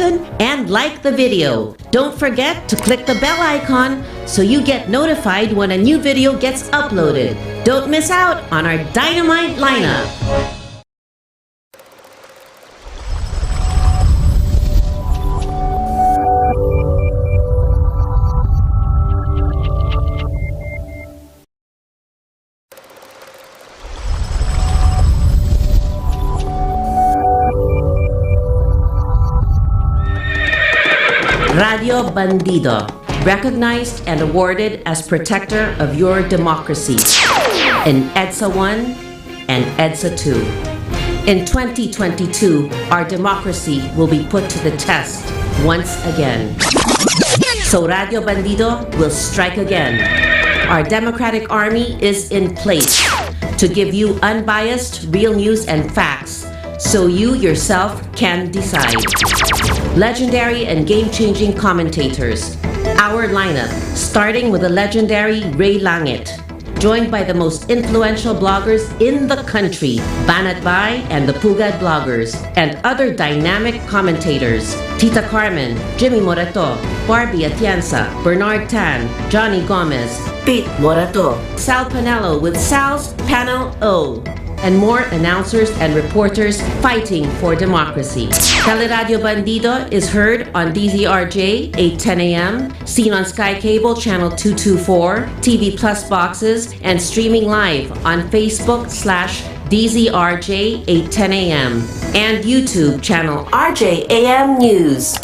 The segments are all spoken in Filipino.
button and like the video. Don't forget to click the bell icon so you get notified when a new video gets uploaded. Don't miss out on our dynamite lineup. Radio Bandido, recognized and awarded as protector of your democracy in EDSA 1 and EDSA 2. In 2022, our democracy will be put to the test once again. So Radio Bandido will strike again. Our democratic army is in place to give you unbiased, real news and facts so you yourself can decide. Legendary and game-changing commentators. Our lineup, starting with the legendary Ray Langit, joined by the most influential bloggers in the country, Banat Bay and the Pugad bloggers, and other dynamic commentators, Tita Carmen, Jimmy Morato, Barbie Atienza, Bernard Tan, Johnny Gomez, Pete Morato, Sal Panelo with Sal's Panel O, and more announcers and reporters fighting for democracy. Teleradio Bandido is heard on DZRJ 8:10 a.m., seen on Sky Cable Channel 224, TV Plus boxes, and streaming live on Facebook/DZRJ 8:10 a.m. and YouTube channel RJAM News.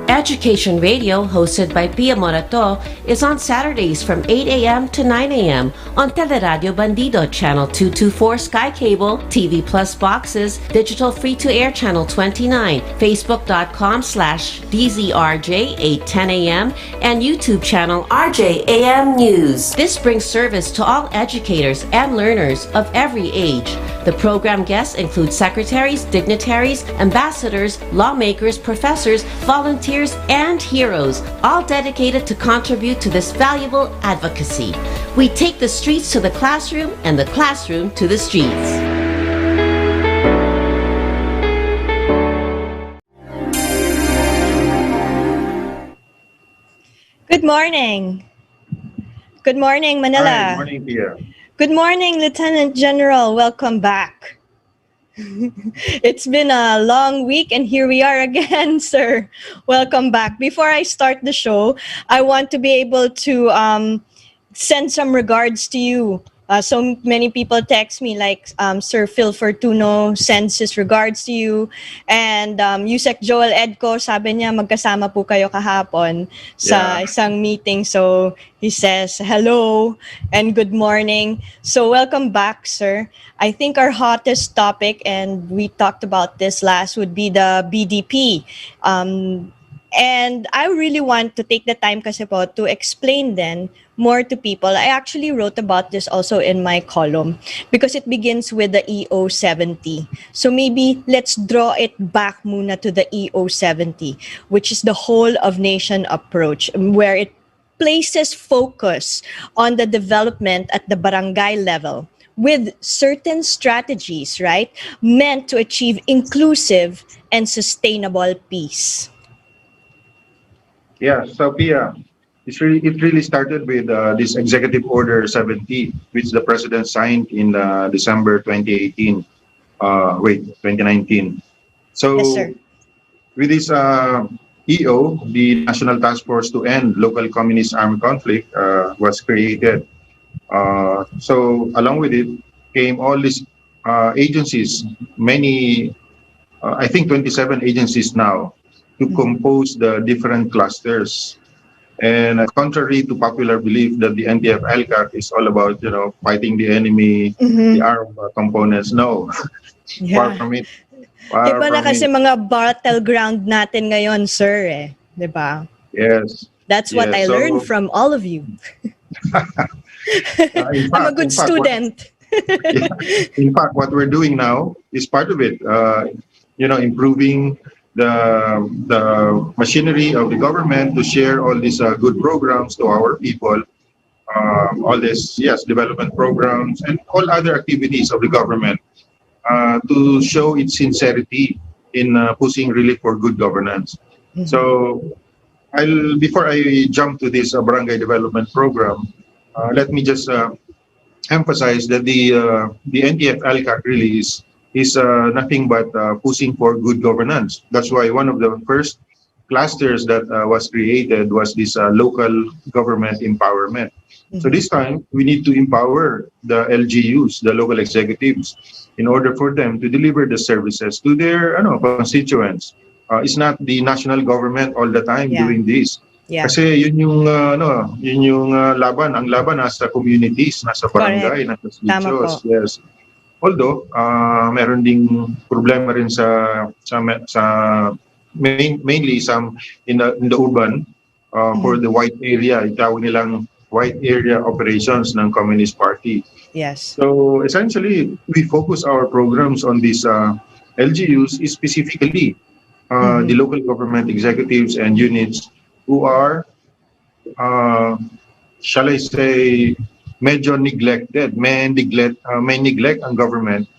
Education Radio, hosted by Pia Morato, is on Saturdays from 8 a.m. to 9 a.m. on Teleradio Bandido, Channel 224 Sky Cable, TV Plus boxes, digital free-to-air Channel 29, Facebook.com/DZRJ 8:10 a.m. and YouTube channel RJAM News. This brings service to all educators and learners of every age. The program guests include secretaries, dignitaries, ambassadors, lawmakers, professors, volunteers, and heroes, all dedicated to contribute to this valuable advocacy. We take the streets to the classroom and the classroom to the streets. Good morning. Good morning, Manila. Hi, good morning, Pia. Good morning, Lieutenant General. Welcome back. It's been a long week and here we are again, sir. Welcome back. Before I start the show, I want to be able to send some regards to you. So many people text me like Sir Phil Fortuno sends his regards to you. And Yusek Joel Edco, sabi niya magkasama po kayo kahapon sa isang meeting. So he says hello and good morning. So welcome back, sir. I think our hottest topic, and we talked about this last, would be the BDP. And I really want to take the time kasi po to explain then more to people. I actually wrote about this also in my column because it begins with the EO70. So maybe let's draw it back muna to the EO70, which is the whole of nation approach, where it places focus on the development at the barangay level with certain strategies, right, meant to achieve inclusive and sustainable peace. Yeah, so Pia, it really started with this Executive Order 70, which the President signed in December 2018. 2019. So Yes, sir. with this EO, the National Task Force to End Local Communist Armed Conflict was created. So along with it came all these agencies, many, I think 27 agencies now, to compose the different clusters. And contrary to popular belief that the NTF-LCAC is all about, fighting the enemy, the armed components, no. Far from it. Iba na kasi mga battleground natin ngayon, sir, eh. Diba? Yes. That's what I learned from all of you. I'm a good student. In fact, what we're doing now is part of it. Improving the machinery of the government to share all these good programs to our people, all this, development programs and all other activities of the government to show its sincerity in pushing really for good governance. So before I jump to this barangay development program, let me just emphasize that the NTF LCAC really is nothing but pushing for good governance. That's why one of the first clusters that was created was this local government empowerment. So this time we need to empower the LGUs, the local executives, in order for them to deliver the services to their constituents. It's not the national government all the time doing this. Yeah. Kasi yun yung laban. Ang laban nasa communities, nasa barangay, nasa sitios. Yes. Although meron ding problema rin sa mainly some in the urban for the white area, itawag nilang white area operations ng Communist Party. Yes. So essentially, we focus our programs on these LGUs, specifically the local government executives and units who are, shall I say, medyo neglected. May neglect ang government,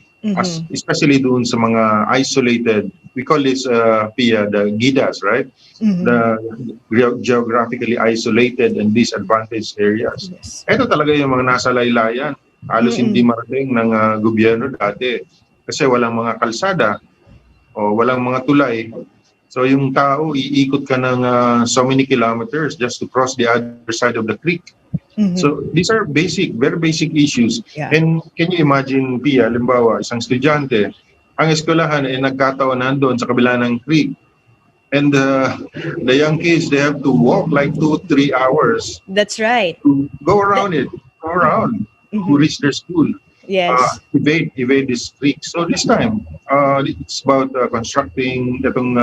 especially doon sa mga isolated, we call this, Pia, the GIDAs, right? The geographically isolated and disadvantaged areas. Yes. Ito talaga yung mga nasa laylayan. Halos hindi marating ng gobyerno dati. Kasi walang mga kalsada o walang mga tulay. So yung tao, iikot ka ng so many kilometers just to cross the other side of the creek. So these are very basic issues. Yeah. And can you imagine, Pia, halimbawa, isang estudyante, ang eskwelahan ay nagkataon nandun sa kabila ng creek. And the young kids, they have to walk like 2-3 hours. That's right. To go around to reach their school. Yes. Evade this creek. So this time, it's about constructing itong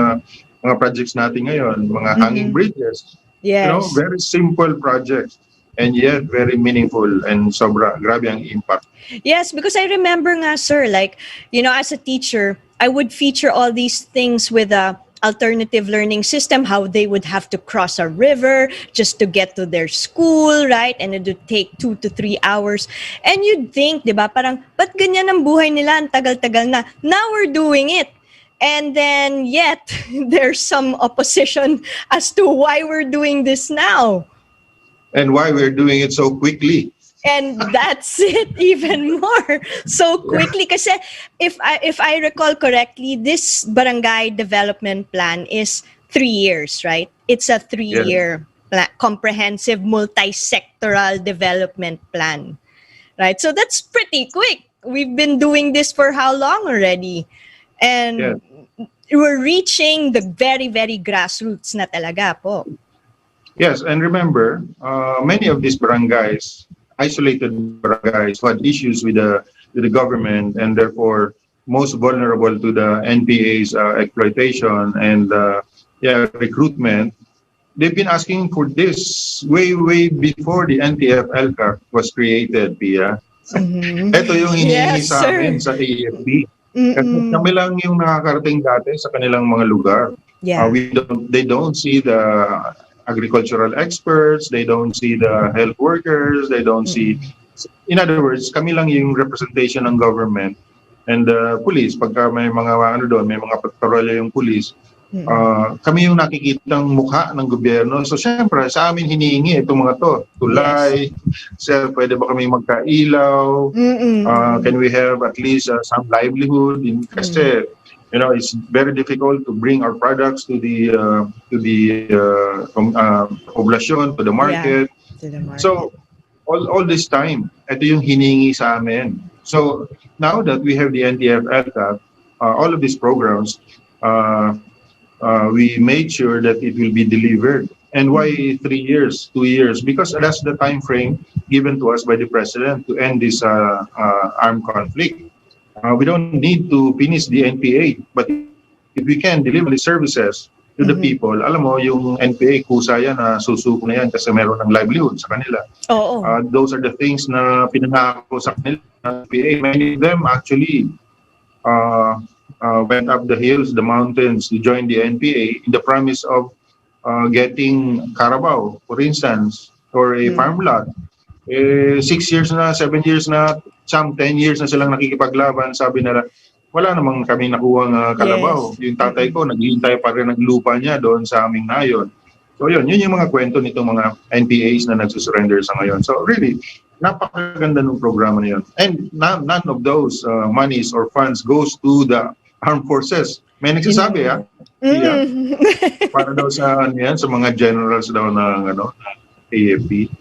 mga projects natin ngayon, mga hanging bridges. Yes. Very simple projects and yet very meaningful and sobra grabe ang impact. Yes, because I remember nga, sir, like, as a teacher, I would feature all these things with a alternative learning system, how they would have to cross a river just to get to their school, right? And it would take 2 to 3 hours. And you'd think, di ba, parang, ba't ganyan ang buhay nila? Ang tagal-tagal na. Now we're doing it. And then yet, there's some opposition as to why we're doing this now. And why we're doing it so quickly. And that's it, even more so quickly. Kasi if I recall correctly, this barangay development plan is 3 years, right? It's a 3-year comprehensive multi-sectoral development plan, right? So that's pretty quick. We've been doing this for how long already? And we're reaching the very, very grassroots na talaga po. Yes, and remember, many of these barangays, isolated barangays, who had issues with the government and therefore most vulnerable to the NPA's exploitation and recruitment. They've been asking for this way before the NTF LCAC was created, Pia. Ito yung hinihingi sa amin sa AFP. Kasi kami lang yung nakakarating dati sa kanilang mga lugar. Yeah. They don't see the agricultural experts, they don't see the health workers, they don't see, in other words, kami lang yung representation ng government and the police. Pagka may mga may mga patrolya yung police, kami yung nakikitang mukha ng gobyerno. So syempre, sa amin hinihingi itong mga to. Tulay, sir, pwede ba kami magkailaw? Can we have at least some livelihood? Kasi it's very difficult to bring our products to the poblasyon, to the market. Yeah, to the market. So all this time, ito yung hiningi sa amin. So now that we have the NTF LCAC, all of these programs, we made sure that it will be delivered. And why 3 years, 2 years? Because that's the time frame given to us by the president to end this armed conflict. We don't need to finish the NPA, but if we can deliver the services to the people, alam mo, yung NPA, kusa yan, susuko na yan kasi meron ng livelihood sa kanila. Those are the things na pinangako sa kanila. NPA, many of them actually went up the hills, the mountains to join the NPA in the promise of getting Carabao, for instance, or a farm lot. 6 years na, 7 years na, some 10 years na silang nakikipaglaban. Sabi nila, wala namang kami nakuha ng kalabaw. Yes. Yung tatay ko, naghihintay pa rin ng lupa niya doon sa aming nayon. So yun yung mga kwento nitong mga NPAs na nagsusurrender sa ngayon. So really, napakaganda ng programa na yun. And none of those monies or funds goes to the armed forces. May nagsasabi, para daw sa sa mga generals daw ng AFP.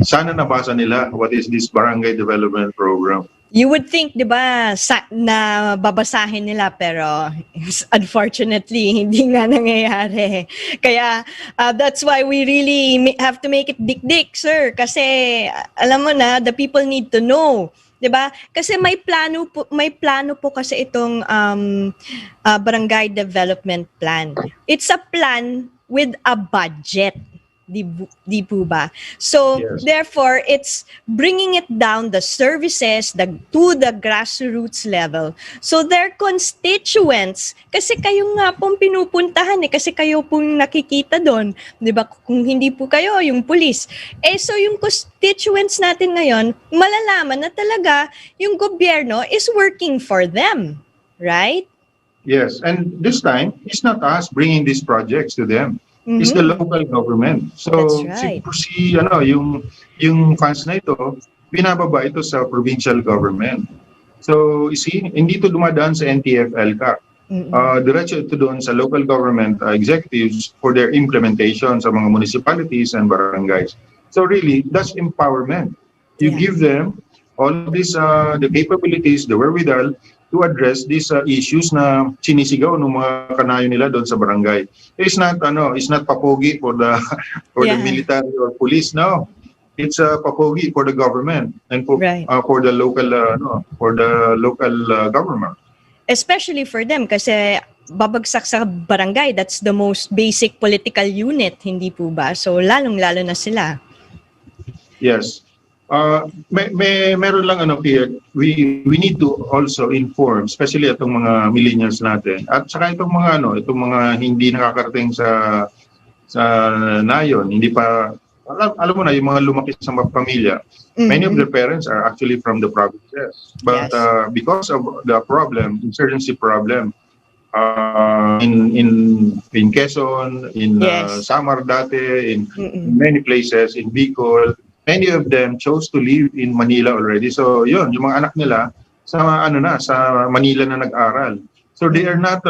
Sana nabasa nila what is this barangay development program. You would think, di ba, na babasahin nila, pero unfortunately, hindi nga nangyayari. Kaya, that's why we really have to make it dik-dik, sir. Kasi, alam mo na, the people need to know. Di ba? Kasi may plano po kasi itong barangay development plan. It's a plan with a budget. Di po ba? So, Yes. Therefore, it's bringing it down the services to the grassroots level. So, their constituents, kasi kayo nga pong pinupuntahan kasi kayo pong nakikita doon. Di ba? Kung hindi po kayo, yung police. So yung constituents natin ngayon, malalaman na talaga yung gobyerno is working for them. Right? Yes, and this time, it's not us bringing these projects to them. It's the local government. So, That's right. yung funds na ito, binababa ito sa provincial government. So, you see, hindi ito dumadaan sa NTF-ELCA. Diretso ito doon sa local government executives for their implementation sa mga municipalities and barangays. So, really, that's empowerment. You give them all these, the capabilities, the wherewithal, to address these issues na sinisigaw ng mga kanayo nila doon sa barangay. It's not papogi for the the military or police. No, it's papogi for the government and for the local government. Especially for them kasi babagsak sa barangay, that's the most basic political unit, hindi po ba? So lalong-lalo na sila. Yes. Meron lang Pierre, we need to also inform, especially itong mga millennials natin at saka itong mga hindi nakakarating sa nayon, hindi pa alam mo na yung mga lumaki sa mga pamilya. Many of their parents are actually from the provinces, but because of the insurgency problem in Quezon, in Samar dati, in many places, in Bicol, many of them chose to live in Manila already. So, yun, yung mga anak nila sa Manila na nag-aral. So they are not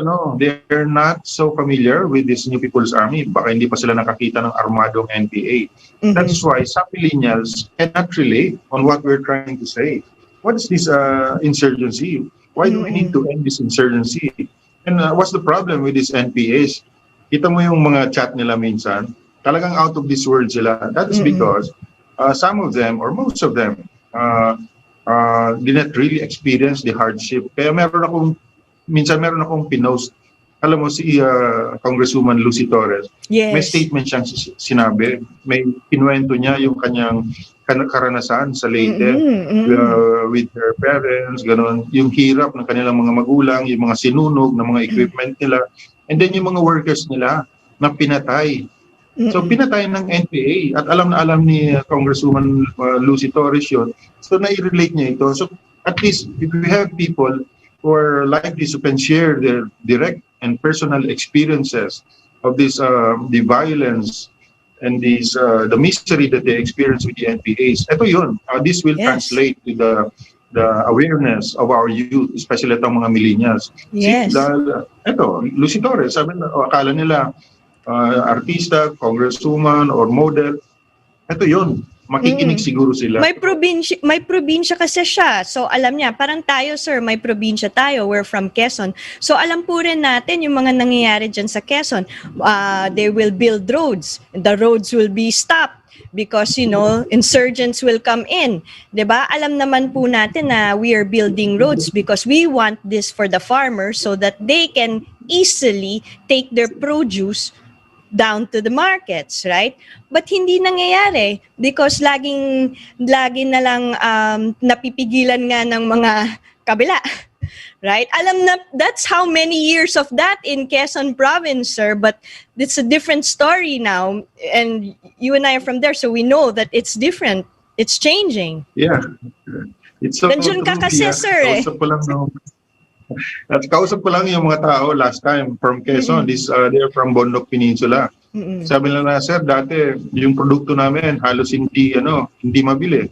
so familiar with this New People's Army. Baka hindi pa sila nakakita ng armadong NPA. That's why some millennials cannot relate on what we're trying to say. What is this insurgency? Why do we need to end this insurgency? And what's the problem with these NPAs? Kita mo yung mga chat nila minsan, talagang out of this world sila. That is because some of them or most of them did not really experience the hardship. Kaya meron akong pinost. Alam mo si Congresswoman Lucy Torres, may statement siyang sinabi. May kinuwento niya yung kanyang karanasan sa Leyte with her parents, ganun. Yung hirap ng kanilang mga magulang, yung mga sinunog ng mga equipment nila, and then yung mga workers nila na pinatay. So pinatay ng NPA at alam na alam ni Congresswoman Lucy Torres yun. So nai-relate niya ito. So at least if we have people who are like this who can share their direct and personal experiences of this the violence and this the misery that they experience with the NPAs. Ito yun. This will translate to the awareness of our youth, especially itong mga millennials. Yes. Ito, Lucy Torres, sabi na, akala nila artista, congresswoman, or model. Ito yun. Makikinig siguro sila. May probinsya kasi siya. So alam niya, parang tayo sir, may probinsya tayo. We're from Quezon. So alam po rin natin yung mga nangyayari dyan sa Quezon. They will build roads. The roads will be stopped because, insurgents will come in. 'Di ba? Alam naman po natin na we are building roads because we want this for the farmers so that they can easily take their produce down to the markets, right? But hindi nangyayari because lagi na lang napipigilan nga ng mga kabila, right? Alam na, that's how many years of that in Quezon province, sir, but it's a different story now, and you and I are from there, so we know that it's different. It's changing. Yeah. It's so Nandiyan ka kasi, sir, eh. At kausap ko lang yung mga tao last time from Quezon. They're from Bondok Peninsula. Sabi nila na, sir, dati yung produkto namin halos hindi mabili.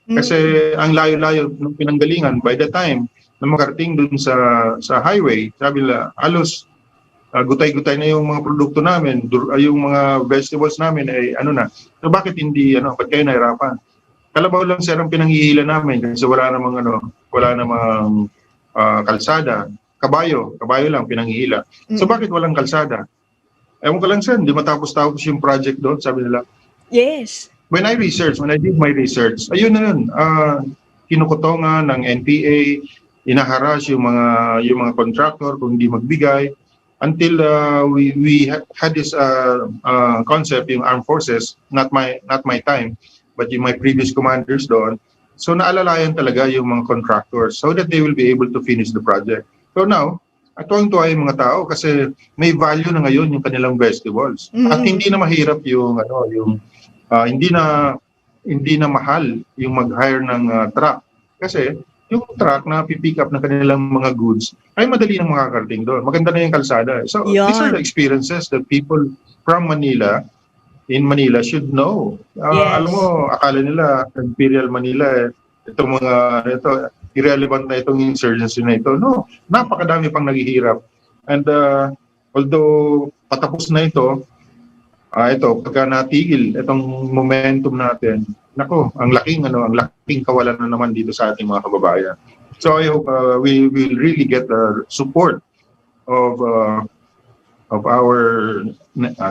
Kasi ang layo-layo ng pinanggalingan, by the time na makarating dun sa highway, sabi nila, halos gutay-gutay na yung mga produkto namin, yung mga vegetables namin ay So bakit hindi, ba't kayo nahirapan? Kalabaw lang sir ang pinanghihila namin kasi wala namang kalsada. Kabayo lang pinanghihila. So bakit walang kalsada? Ewan ko lang sir, hindi matapos-tapos yung project doon, sabi nila. Yes. When I did my research, ayun na yun, kinukutongan ng NPA, inaharas yung mga contractor kung hindi magbigay, until we had this concept, yung armed forces, not my time, but yung my previous commanders doon. So naalalayan talaga yung mga contractors so that they will be able to finish the project. So now, tuwang-tuwa yung mga tao kasi may value na ngayon yung kanilang vegetables. At hindi na mahirap hindi na mahal yung mag-hire ng truck. Kasi yung truck na pipick up ng kanilang mga goods ay madali nang makakarating doon. Maganda na yung kalsada. So these are the experiences that people from in Manila should know. Yes. Alam mo, akala nila Imperial Manila irrelevant na itong insurgency na ito. No, napakadami pang naghihirap. And although patapos na ito pagka natigil itong momentum natin, ang laking kawalan na naman dito sa ating mga kababayan. So I hope we will really get the support of our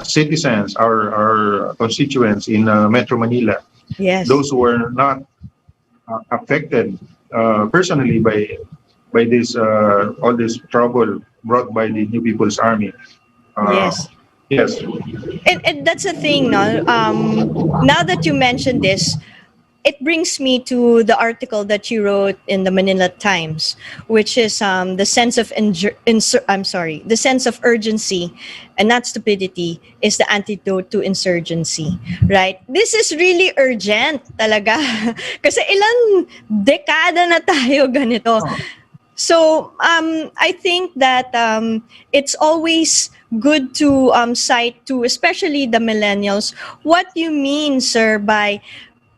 citizens, our constituents in Metro Manila. Yes. Those who are not affected personally by this all this trouble brought by the New People's Army. Yes. Yes. And that's the thing, no? Now that you mentioned this, it brings me to the article that you wrote in the Manila Times, which is the sense of the sense of urgency and not stupidity is the antidote to insurgency, right? This is really urgent talaga. Kasi ilang dekada na tayo ganito. So I think that it's always good to cite to, especially the millennials, what you mean, sir, by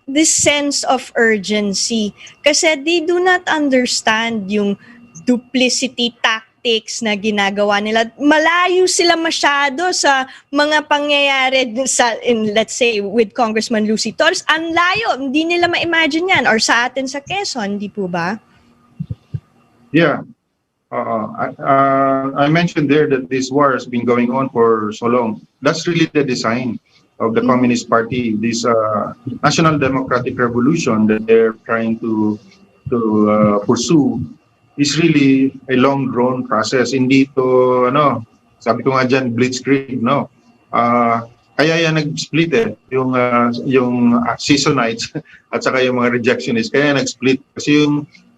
this sense of urgency. Kasi they do not understand yung duplicity tactics na ginagawa nila. Malayo sila masyado sa mga pangyayari let's say, with Congressman Lucy Torres. Ang layo, hindi nila ma-imagine yan. Or sa atin sa Quezon, di po ba? Yeah. I mentioned there that this war has been going on for so long. That's really the design of the Communist Party, this National Democratic Revolution that they're trying to pursue is really a long-drawn process. Hindi to, sabi ko nga dyan, blitzkrieg, no? Kaya yan nag-split yung seasonites at saka yung mga rejectionists. Kaya nag-split kasi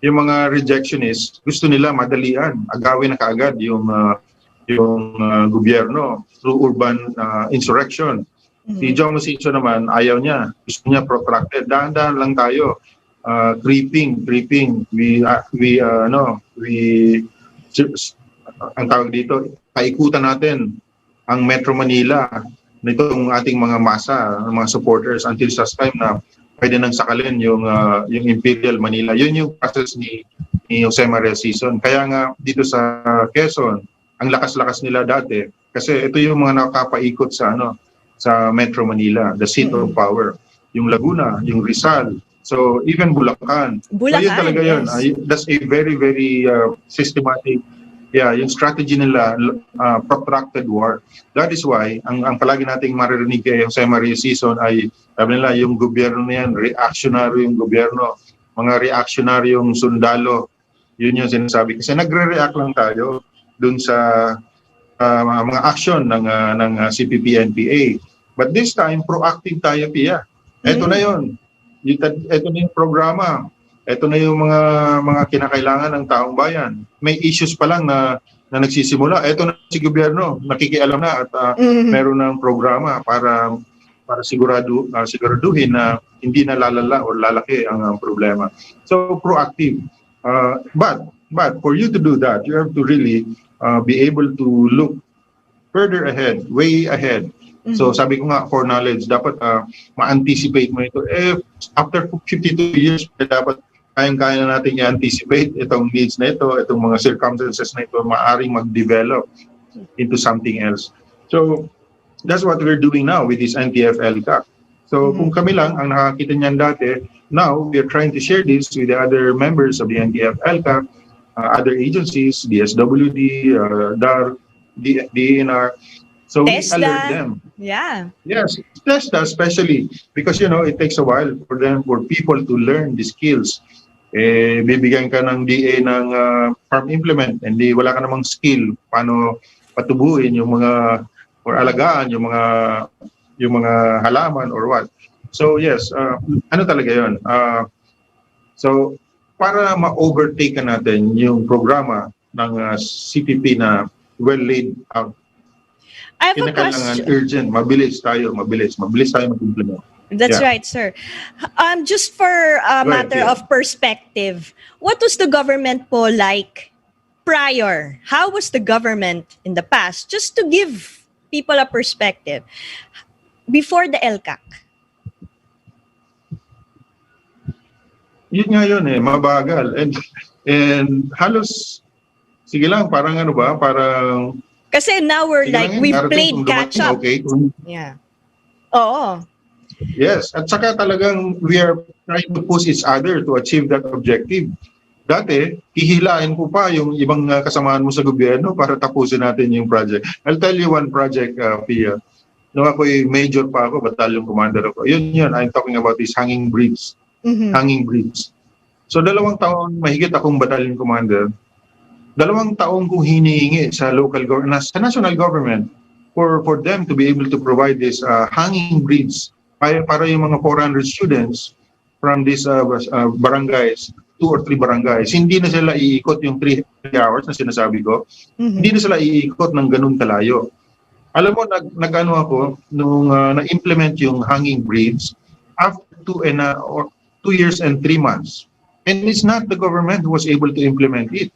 yung mga rejectionists gusto nila madalian, agawin na kaagad yung gobyerno through urban insurrection. Si John Masiso naman, ayaw niya. Gusto niya protracted. Dahan-dahan lang tayo. Creeping. Ang tawag dito, paikutan natin ang Metro Manila nitong ating mga masa, mga supporters until such time na pwede nang sakalin yung Imperial Manila. Yun yung process ni Jose Maria Sison. Kaya nga dito sa Quezon, ang lakas-lakas nila dati kasi ito yung mga nakapaikot sa Metro Manila, the seat of power. Yung Laguna, yung Rizal, so even Bulacan. So yun talaga yun. That's a very, very systematic, yung strategy nila, protracted war. That is why, ang palagi nating maririnig kay Jose Maria Sison ay, sabi nila, yung gobyerno na yan, reactionary yung gobyerno, mga reactionaryong sundalo, yun yung sinasabi. Kasi nagre-react lang tayo dun sa mga action ng CPP-NPA. But this time, proactive tayo, Pia. Ito na yun. Ito na yung programa. Ito na yung mga kinakailangan ng taong bayan. May issues pa lang na nagsisimula. Ito na si gobyerno, nakikialam na at meron ng programa para siguraduhin na hindi na lalala o lalaki ang problema. So, proactive. But But for you to do that, you have to really be able to look further ahead, way ahead. So sabi ko nga, for knowledge, dapat ma-anticipate mo ito. After 52 years, dapat kayang-kaya na natin i-anticipate itong needs na ito, itong mga circumstances na ito, maaring mag-develop into something else. So that's what we're doing now with this NTF-LCAC. So kung kami lang ang nakakita niyan dati, now we are trying to share this with the other members of the NTF-LCAC, other agencies, DSWD, DAR, DNR. So TESDA. we alert them. Yeah. Yes, TESDA especially because it takes a while for people to learn the skills. Bibigyan ka ng DA ng farm implement, hindi wala ka namang skill paano patubuin yung mga or alagaan yung mga halaman or what. So yes, ano talaga 'yon. So para ma-overtake natin yung programa ng CPP na well laid out. I have a question. Urgent, mabilis tayo mag-implement. That's right, sir. Just for a matter of perspective, what was the government po like prior? How was the government in the past? Just to give people a perspective. Before the LCAC. Yun nga yun mabagal. And halos, sige lang, parang parang... Kasi now we're like, we played catch up. Okay. Yeah. Oo. Yes, at saka talagang we are trying to push each other to achieve that objective. Dati, hihilain ko pa yung ibang kasamaan mo sa gobyerno para tapusin natin yung project. I'll tell you one project, Pia. Nung ako'y major pa ako, battalion commander ako. Yun, I'm talking about these hanging bridges. Hanging bridges. So 2 taon, mahigit akong battalion commander. 2 taon kong hinihingi sa local government, sa national government, for them to be able to provide this hanging bridge para yung mga 400 students from these barangays, 2 or 3 barangays, hindi na sila iikot yung 3 hours na sinasabi ko. Hindi na sila iikot ng ganun kalayo. Alam mo, nag-ano ako, nung na-implement yung hanging bridge after 2 years and 3 months. And it's not the government who was able to implement it.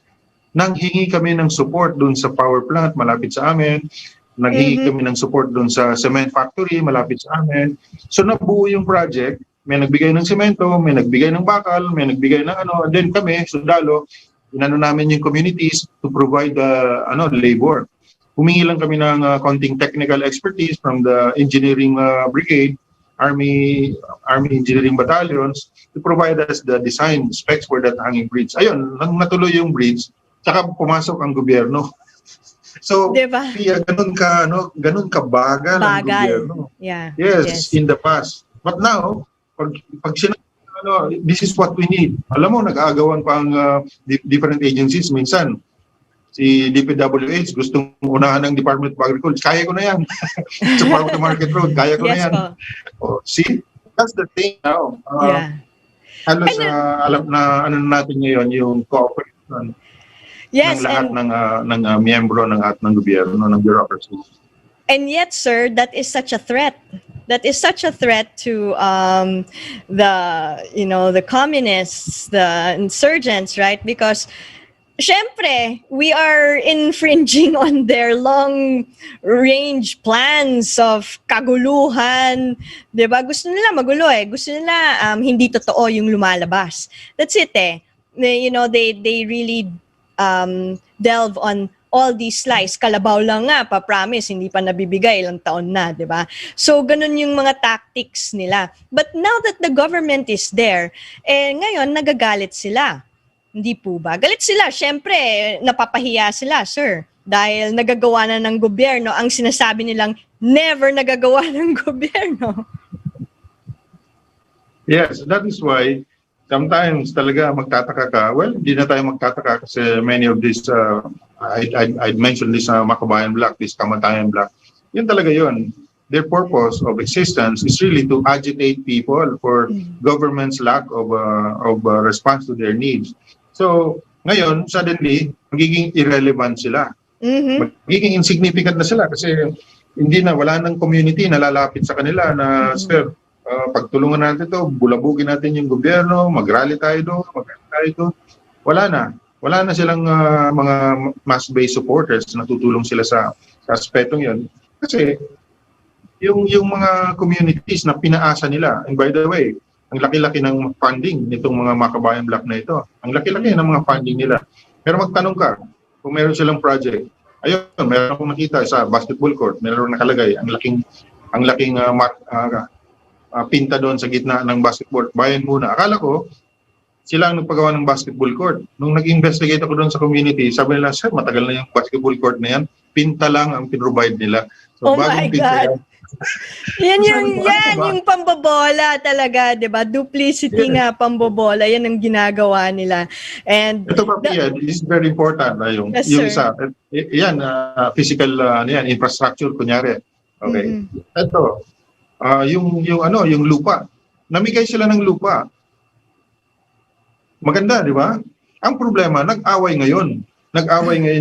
Nanghingi kami ng support doon sa power plant malapit sa amin. Nanghingi kami ng support doon sa cement factory malapit sa amin. So nabuo yung project. May nagbigay ng semento, may nagbigay ng bakal, may nagbigay ng and then kami, sundalo, inano namin yung communities to provide labor. Humingi lang kami ng konting technical expertise from the engineering brigade, Army engineering battalions to provide us the design specs for that hanging bridge. Ayun, nang natuloy yung bridge, saka pumasok ang gobyerno. So, diba? ganun ka bagal ang gobyerno. Yeah. Yes, in the past. But now, pag sinabi, this is what we need. Alam mo, nag-aagawan pa ang different agencies minsan. Si DPWH gustong unahan ng Department of Agriculture. Kaya ko na yan. Sa Farm to Market Road, kaya ko na yan. See, that's the thing now. Halos alam na natin ngayon yung cooperation ng lahat ng miyembro ng gobyerno, ng bureaucracy. And yet, sir, that is such a threat. That is such a threat to the communists, the insurgents, right? Because syempre, we are infringing on their long-range plans of kaguluhan. Diba? Gusto nila magulo Gusto nila hindi totoo yung lumalabas. That's it They really delve on all these lies. Kalabaw lang nga, pa-promise, hindi pa nabibigay, ilang taon na, di ba? So, ganun yung mga tactics nila. But now that the government is there, ngayon, nagagalit sila. Hindi po ba? Galit sila. Siyempre, napapahiya sila, sir. Dahil nagagawa na ng gobyerno ang sinasabi nilang never nagagawa ng gobyerno. Yes, that is why sometimes talaga magtataka ka. Well, hindi na tayo magtataka kasi many of these, I'd mentioned this Makabayan Block, this Kamatayan Block. Yun talaga yun. Their purpose of existence is really to agitate people for government's lack of response to their needs. So, ngayon, suddenly, magiging irrelevant sila. Magiging insignificant na sila kasi wala nang community na lalapit sa kanila na, sir, pagtulungan natin ito, bulabugin natin yung gobyerno, mag-rally tayo doon, Wala na. wala na silang mga mass-based supporters na tutulong sila sa aspetong yun. Kasi yung mga communities na pinaasa nila, and by the way, ang laki-laki ng funding nitong mga Makabayan Block na ito. Ang laki-laki ng mga funding nila. Pero magtanong ka, kung meron silang project, ayun, meron akong nakita sa basketball court, meron nakalagay, ang laking pinta doon sa gitna ng basketball. Bayan muna. Akala ko, sila ang nagpagawa ng basketball court. Nung nag-investigate ako doon sa community, sabi nila, sir, matagal na yung basketball court na yan. Pinta lang ang pinrovide nila. So, oh my God! Yan yung pambobola talaga, 'di ba? Duplicity nga pambobola, yan ang ginagawa nila. And ito pa is very important na yung isa. Yan physical infrastructure kunyari. Okay. Ito yung lupa. Namigay sila ng lupa. Maganda, di ba? Ang problema, nag-away ngayon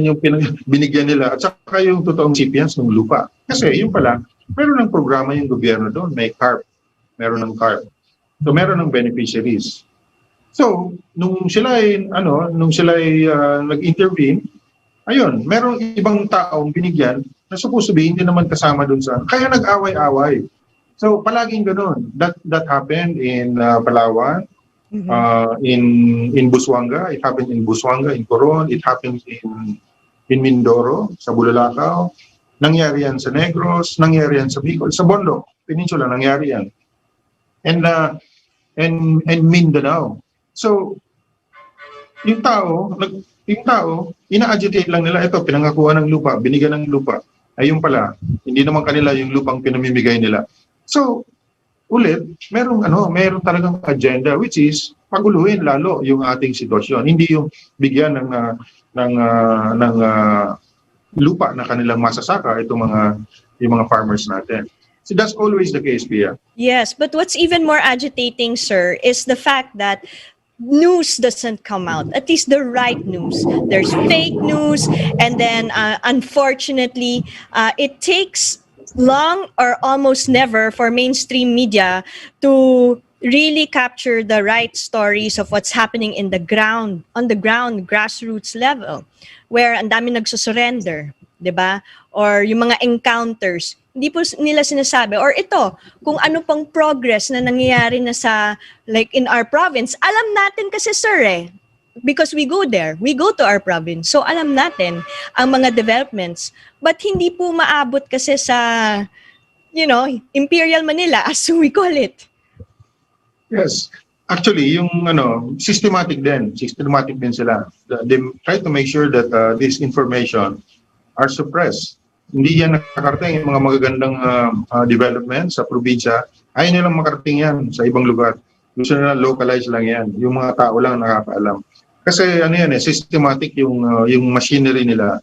yung binigyan nila at saka yung totoong recipients ng lupa. Kasi yung pala, meron ng programa yung gobyerno doon, may CARP, meron ng CARP. So meron ng beneficiaries. So nung sila ay nag-intervene, ayun, meron ibang taong binigyan na supposed to be hindi naman kasama doon sa. Kaya nag-away-away. So palaging ganoon. That happened in Palawan, in Busuanga, it happened in Busuanga, in Coron, it happened in Mindoro, sa Bulalakaw. Nangyari yan sa Negros, nangyari yan sa Bicol, sa Bondok Peninsula, nangyari yan. And Mindanao. So, yung tao, ina-agitate lang nila, ito, pinangakuha ng lupa, binigyan ng lupa. Ayun pala, hindi naman kanila yung lupang pinamimigay nila. So, ulit, meron talagang agenda, which is paguluhin lalo yung ating sitwasyon. Hindi yung bigyan ng lupa na kanilang masasaka yung mga farmers natin. So that's always the case, Pia. Yes, but what's even more agitating, sir, is the fact that news doesn't come out, at least the right news. There's fake news, and then unfortunately, it takes long or almost never for mainstream media to really capture the right stories of what's happening on the ground, grassroots level, where ang dami nagsusurrender, 'di ba? Or yung mga encounters, hindi po nila sinasabi. Or ito, kung ano pang progress na nangyayari na sa, like in our province, alam natin kasi, sir, because we go there, we go to our province, so alam natin ang mga developments, but hindi po maabot kasi sa, Imperial Manila, as we call it. Yes. Actually, yung systematic din sila. They try to make sure that this information are suppressed. Hindi yan nakakarating yung mga magagandang development sa probinsya. Ayaw nilang makarating yan sa ibang lugar. Gusto nila localize lang yan. Yung mga tao lang nakakaalam. Kasi systematic yung machinery nila.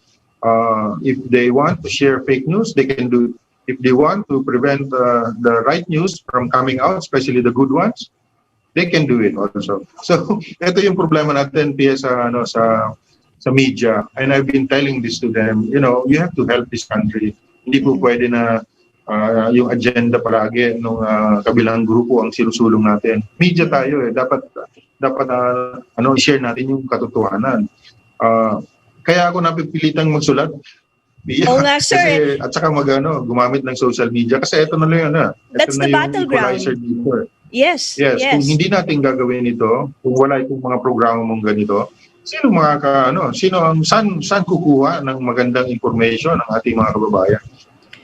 If they want to share fake news, they can do it. If they want to prevent the right news from coming out, especially the good ones, they can do it also. So, ito yung problema natin sa media. And I've been telling this to them, you have to help this country. Hindi po pwede na yung agenda palagi ng kabilang grupo ang sinusulong natin. Media tayo dapat i-share natin yung katotohanan. Kaya ako napipilitang magsulat. Oo nga, sir. Kasi, at saka gumamit ng social media. Kasi ito na lang yun. That's the battleground. Yes. Kung hindi natin gagawin ito, kung wala itong mga programa mong ganito, saan kukuha ng magandang information ng ating mga kababayan?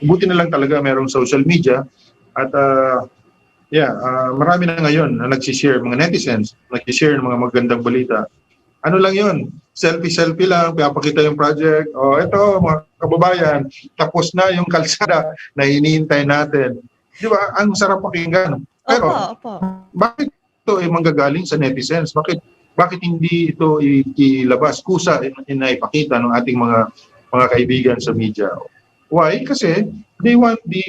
Buti na lang talaga merong social media at marami na ngayon na nagsishare, mga netizens, nagsishare ng mga magandang balita. Ano lang yun? Selfie lang, pinapakita yung project. Ito mga kababayan, tapos na yung kalsada na hinihintay natin. Di ba? Ang sarap pakinggan. Pero, bakit ito ay manggagaling sa netizens? Bakit hindi ito ilabas, kusa na ipakita ng ating mga kaibigan sa media? Why? Kasi they want the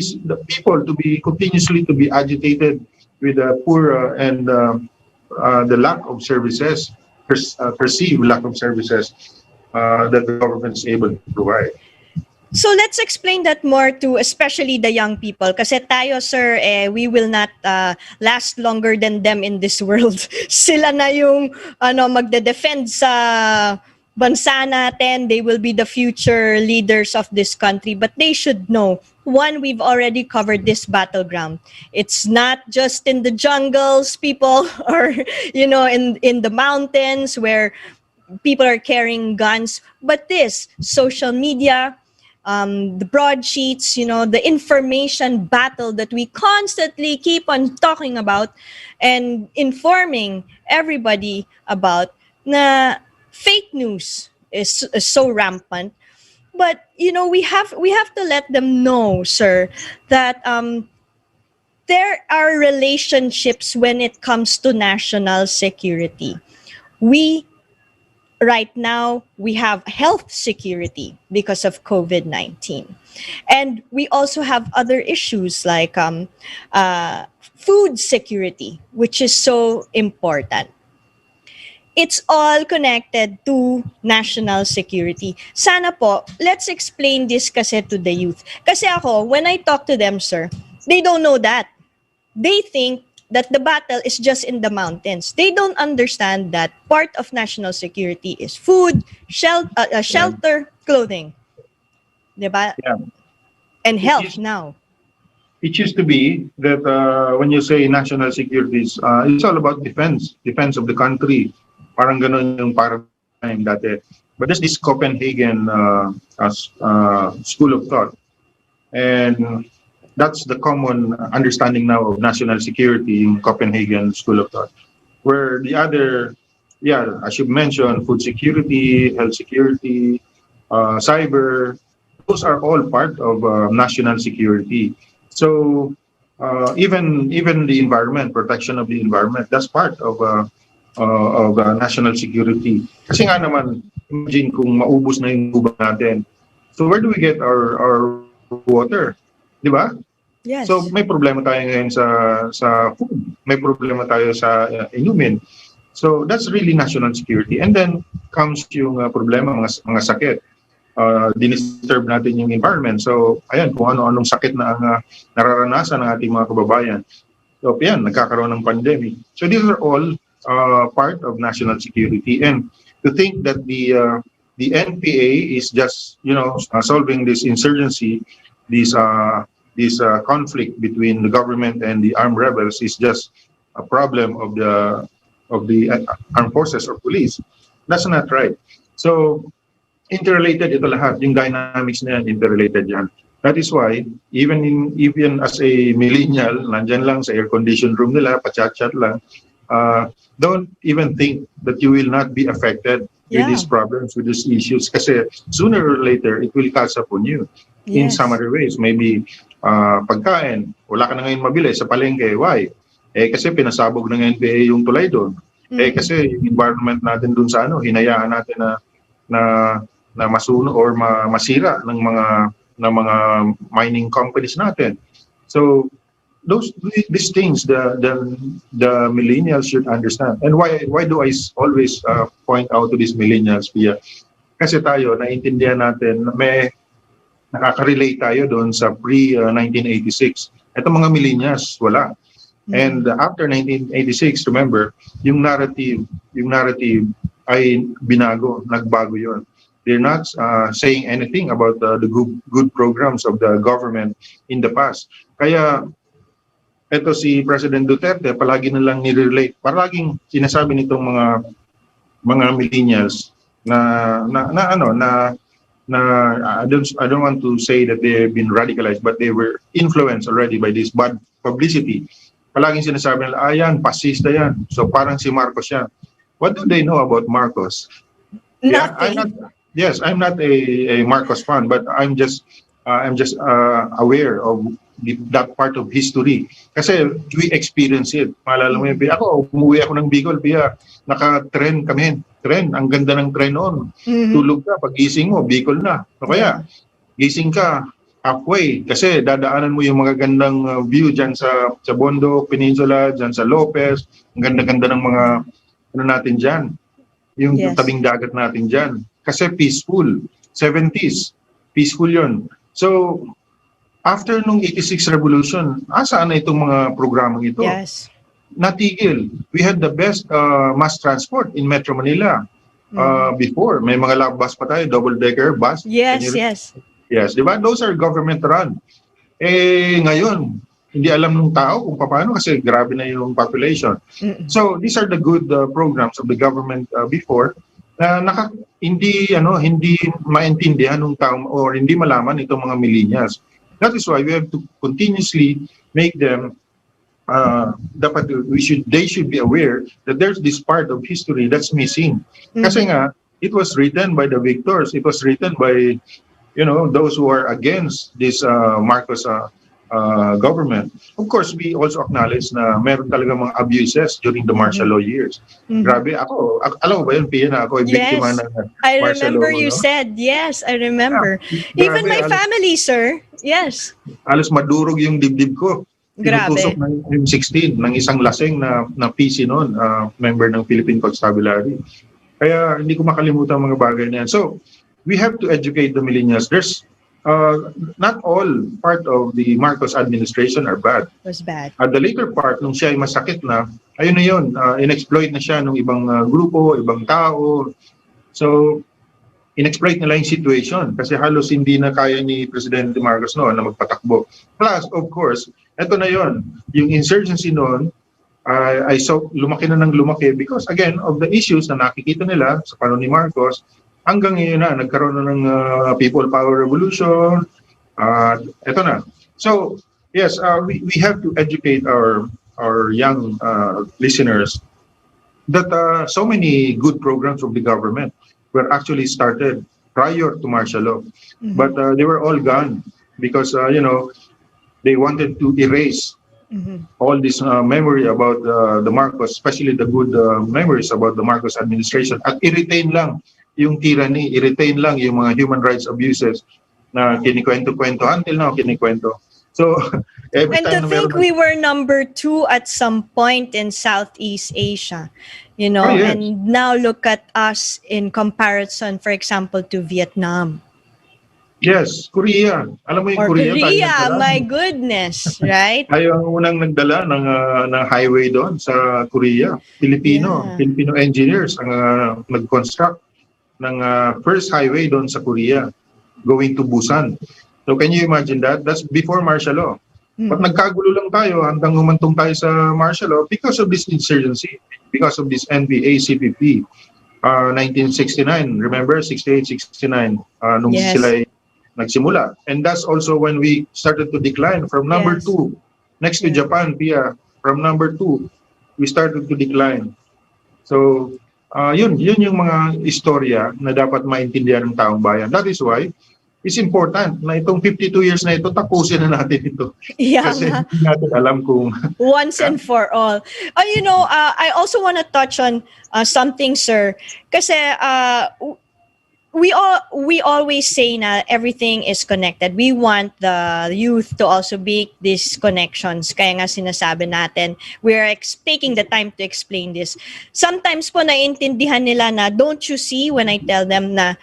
people to be continuously to be agitated with the poor and the lack of services, perceived lack of services that the government is able to provide. So let's explain that more to especially the young people. Kasi tayo, sir, we will not last longer than them in this world. Sila na yung magde-defend sa bansa natin, they will be the future leaders of this country. But they should know, one, we've already covered this battleground. It's not just in the jungles, people, or, in the mountains where people are carrying guns, but this social media, the broadsheets, the information battle that we constantly keep on talking about and informing everybody about, na fake news is so rampant. But we have to let them know, sir, that there are relationships when it comes to national security. Right now, we have health security because of COVID-19. And we also have other issues like food security, which is so important. It's all connected to national security. Sana po, let's explain this kasi to the youth. Kasi ako, when I talk to them, sir, they don't know that. They think that the battle is just in the mountains. They don't understand that part of national security is food, shelter, clothing. Diba? Yeah. And health now. It used to be that when you say national security, it's all about defense of the country. Parang ganun yung paradigm dati. But there's this Copenhagen school of thought. And that's the common understanding now of national security in Copenhagen School of Thought. Where the other, as you mentioned, food security, health security, cyber, those are all part of national security. So even the environment, protection of the environment, that's part of national security. Kasi nga naman, imagine kung maubos na yung tubig natin. So where do we get our water? Di ba? Yes. So may problema tayo ngayon sa food. May problema tayo sa inumin. So that's really national security. And then comes yung problema, mga sakit. Dinisturb natin yung environment. So ayan, kung ano-anong sakit na ang nararanasan ng ating mga kababayan. So ayan, nagkakaroon ng pandemic. So these are all part of national security. And to think that the NPA is just, solving this insurgency, this conflict between the government and the armed rebels is just a problem of the armed forces or police. That's not right. So interrelated ito lahat. Yung dynamics na yan, interrelated yan. That is why even as a millennial, nandyan lang sa air-conditioned room nila, pachat-chat lang, don't even think that you will not be affected with these problems, with these issues. Kasi sooner or later, it will catch up on you. In some other ways, maybe pagkain, wala ka na ngayon mabili sa palengke. Why? Kasi pinasabog ng NPA yung tulay doon. Kasi yung environment natin doon sa hinayaan natin na masuno or masira ng mga mining companies natin. So these things the millennials should understand. And why do I always point out to these millennials, Pia? Kasi tayo naiintindihan natin, may nakaka-relate tayo doon sa pre-1986. Ito mga millennials, wala. And after 1986, remember, yung narrative ay binago, nagbago yon. They're not saying anything about the good programs of the government in the past. Kaya ito si President Duterte, palagi na lang nirelate. Palaging sinasabi nitong mga millennials na I don't want to say that they have been radicalized, but they were influenced already by this bad publicity. Palaging sinasabi nila, yan, fascista yan. So parang si Marcos yan. What do they know about Marcos? I'm not a Marcos fan, but I'm just aware of that part of history. Kasi we experience it. Maalala mo yun, ako, umuwi ako ng Bicol, naka-tren kami. Tren, ang ganda ng tren noon. Tulog ka, pag-gising mo, Bicol na. So kaya, gising ka halfway kasi dadaanan mo yung mga gandang view dyan sa Bondo Peninsula, dyan sa Lopez, ang ganda-ganda ng mga natin dyan. Yung tabing dagat natin dyan. Kasi peaceful. 70s, peaceful yun. So, after nung 86 revolution, asaan na itong mga programang ito? Yes. Natigil. We had the best mass transport in Metro Manila. Before, may mga love bus pa tayo, double-decker bus. Yes, yes. Yes, di ba? Those are government-run. Ngayon, hindi alam ng tao kung paano kasi grabe na yung population. So, these are the good programs of the government before na hindi maintindihan ng tao or hindi malaman itong mga millennials. That is why we have to continuously make them they should be aware that there's this part of history that's missing. Kasi nga, it was written by the victors. It was written by, those who are against this Marcos government. Of course, we also acknowledge na meron talaga mga abuses during the martial law years. Grabe, alam mo ba yun, Pia, na ako ay biktima ng I martial remember law, you said, yes, I remember. Even my family, sir. Yes. Alos madurog yung dibdib ko. Grabe. Tinutusok ng M16 ng isang laseng na PC noon, member ng Philippine Constabulary. Kaya hindi ko makalimutan ang mga bagay na yan. So, we have to educate the millennials. There's not all part of the Marcos administration are bad. Was bad. At the later part, nung siya ay masakit na, ayun na yun, in-exploit na siya ng ibang grupo, ibang tao. So, in-exploit nila yung situation kasi halos hindi na kaya ni Presidente Marcos noon na magpatakbo. Plus, of course, eto na yun, yung insurgency noon ay lumaki na ng lumaki because again, of the issues na nakikita nila sa panahon ni Marcos, hanggang ngayon na, nagkaroon na ng people power revolution, eto na. So, yes, we have to educate our young listeners that so many good programs of the government were actually started prior to martial law. But they were all gone because, they wanted to erase all this memory about the Marcos, especially the good memories about the Marcos administration. At i-retain lang yung tyranny, i-retain lang yung mga human rights abuses na kinikwento-kwento until now, kinikwento. So, every and to think we were number 2 at some point in Southeast Asia, yes. And now look at us in comparison, for example, to Vietnam. Yes, Korea. Alam mo yung Or Korea, my goodness, right? Tayo ang unang nagdala ng highway doon sa Korea. Filipino engineers ang nag-construct ng first highway doon sa Korea going to Busan. So can you imagine that? That's before martial law. But nagkagulo lang tayo hanggang humantong tayo sa martial law because of this insurgency, because of this NBA, CPP. 1969, remember? 68, 69, nung sila nagsimula. And that's also when we started to decline from number 2. Next to Japan, Pia, from number 2, we started to decline. So, yun yung mga istorya na dapat maintindihan ng taong bayan. That is why it's important na itong 52 years na ito, tapusin na natin ito. Yeah. Kasi hindi natin alam kung... Once and for all. I also want to touch on something, sir. Kasi we always say na everything is connected. We want the youth to also make these connections. Kaya nga sinasabi natin, we're taking the time to explain this. Sometimes po naiintindihan nila na, don't you see when I tell them na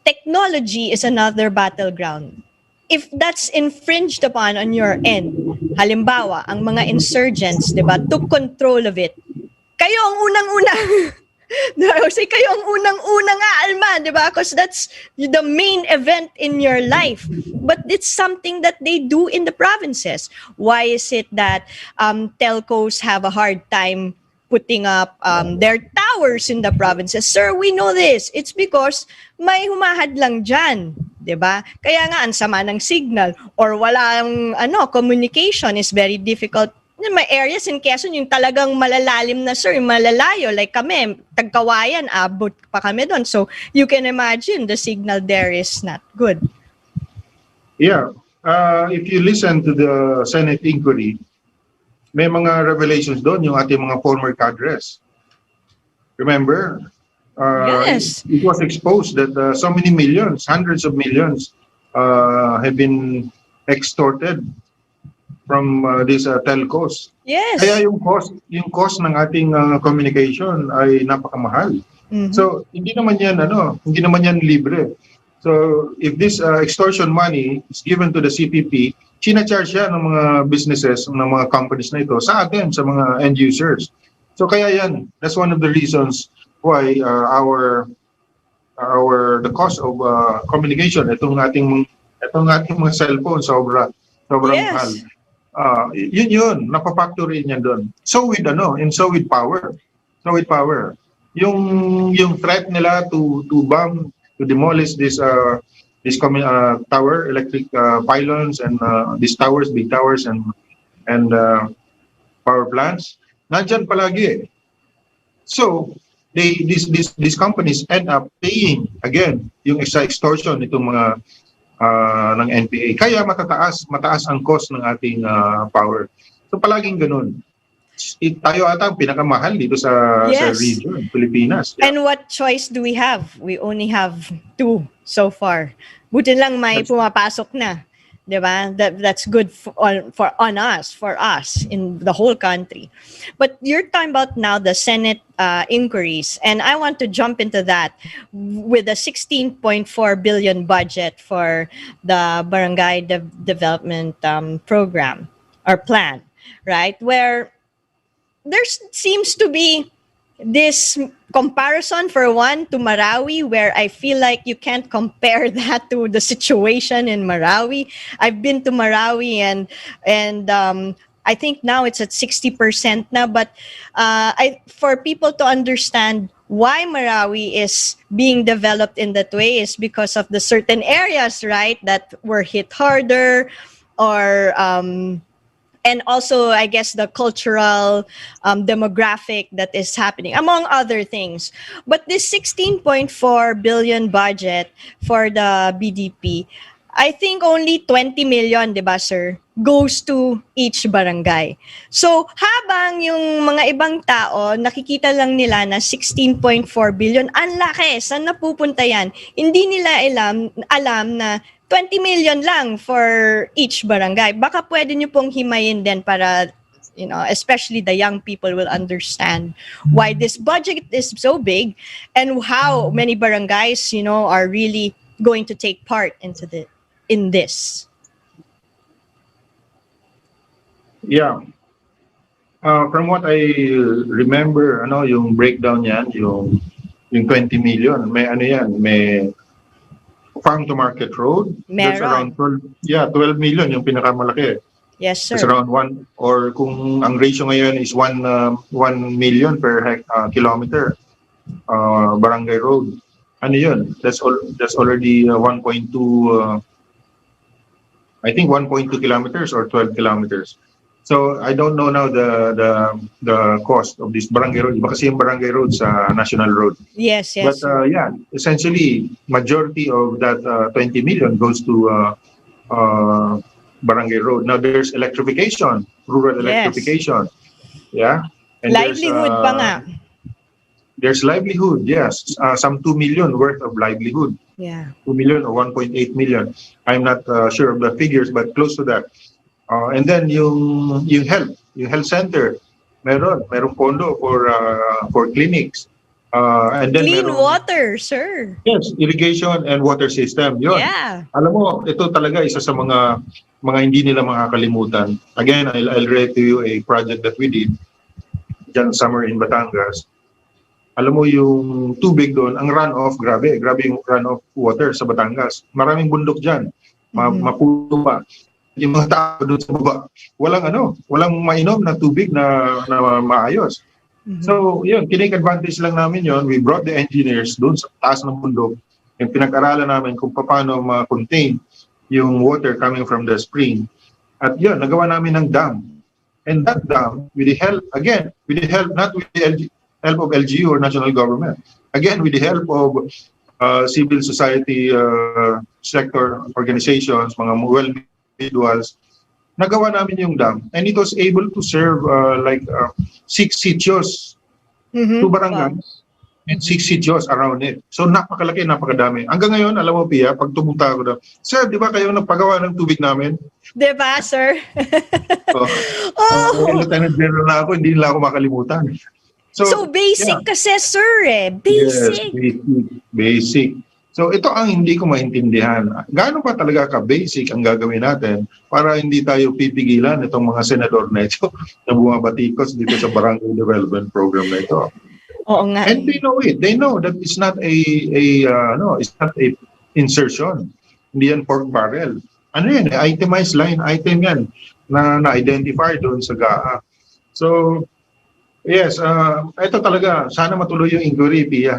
technology is another battleground. If that's infringed upon on your end, halimbawa, ang mga insurgents, diba, took control of it, kayo ang unang-una. Kayo ang unang-una nga, Alma, diba? Because that's the main event in your life. But it's something that they do in the provinces. Why is it that telcos have a hard time putting up their towers in the provinces? Sir, we know this. It's because may humahad lang dyan. Diba? Kaya nga, ang sama ng signal or walang communication is very difficult. May areas in Quezon yung talagang malalalim na, sir, yung malalayo. Like kami, Tagkawayan, abot pa kami doon. So, you can imagine the signal there is not good. Yeah. If you listen to the Senate inquiry, may mga revelations doon yung ating mga former cadres. Remember? Yes. It was exposed that so many millions, hundreds of millions have been extorted from these telcos. Yes. Kaya yung cost ng ating communication ay napakamahal. So hindi naman yan libre. So if this extortion money is given to the CPP, china-charge siya ng mga businesses, ng mga companies na ito sa atin, sa mga end users. So kaya yan, that's one of the reasons why the cost of communication, itong ating mga cellphone sobrang mahal. Yes. Yun napapactory niya doon. So with power. Yung threat nila to bomb, to demolish this tower, electric pylons, and these towers, big towers, and power plants, nandyan palagi eh. So these companies end up paying again yung extortion itong mga ng NPA. Kaya mataas ang cost ng ating power. So palaging ganun. Tayo ata ang pinakamahal dito sa region, Pilipinas. And what choice do we have? We only have 2 so far. Buti lang may pumapasok na. Diba? That's good for us in the whole country. But you're talking about now the Senate inquiries, and I want to jump into that with a 16.4 billion budget for the barangay development program or plan, right? Where there seems to be this comparison for one to Marawi, where I feel like you can't compare that to the situation in Marawi. I've been to Marawi and I think now it's at 60% now, but for people to understand why Marawi is being developed in that way is because of the certain areas, right, that were hit harder, or and also, I guess, the cultural demographic that is happening, among other things. But this 16.4 billion budget for the BDP, I think only 20 million, di ba, sir, goes to each barangay. So, habang yung mga ibang tao, nakikita lang nila na 16.4 billion, ang laki, saan napupunta yan? Hindi nila alam na 20 million lang for each barangay. Baka pwede nyo pong himayin din para, especially the young people will understand why this budget is so big and how many barangays, are really going to take part in this. Yeah. From what I remember, yung breakdown yan, yung 20 million, may farm to market road. That's around 12 million yung pinakamalaki. Yes, sir. It's around 1, or kung ang ratio ngayon is 1 million per kilometer barangay road. Ano yun? That's already 1.2 I think 1.2 kilometers or 12 kilometers. So I don't know now the cost of this barangay road. Iba kasi yung barangay road sa national road. Yes. But essentially, majority of that 20 million goes to barangay road. Now there's electrification, rural electrification. Yeah. And livelihood pa nga. There's livelihood, yes. Some 2 million worth of livelihood. Yeah. 2 million or 1.8 million. I'm not sure of the figures, but close to that. And then yung health center, meron pondo for clinics. And then clean water, sir. Yes, irrigation and water system. Yun. Yeah. Alam mo, ito talaga isa sa mga hindi nila makakalimutan. Again, I'll read to you a project that we did dyan summer in Batangas. Alam mo yung tubig doon, ang runoff, grabe yung runoff water sa Batangas. Maraming bundok dyan, mapuno pa. Yung mga tao doon sa baba, walang mainom na tubig na maayos. So, yun, kinik advantage lang namin yun. We brought the engineers doon sa taas ng bundok and pinag-aralan namin kung paano ma-contain yung water coming from the spring. At yun, nagawa namin ng dam. And that dam, with the help not with the help of LGU or national government, again, with the help of civil society sector organizations, mga individuals, nagawa namin yung dam, and it was able to serve 6 sitios, 2 barangays, and 6 sitios around it. So napakalaki, napakadami. Hanggang ngayon, alam mo, Pia, pag tumunta ako na, sir, di ba kayo nagpagawa ng tubig namin? Di ba, sir? Lieutenant General na ako, hindi nila ako makalimutan. So basic kasi, sir, Basic. Yes, basic. So ito ang hindi ko maintindihan. Gaano pa talaga ka-basic ang gagawin natin para hindi tayo pipigilan itong mga senador na ito na bumabatikos dito sa Barangay Development Program na ito. Oo nga. And they know it. They know that it's not it's not a insertion. Hindi yan pork barrel. Ano yan? Itemized line item yan na na-identify doon sa GAA. So, yes, ito talaga, sana matuloy yung inquiry, Pia.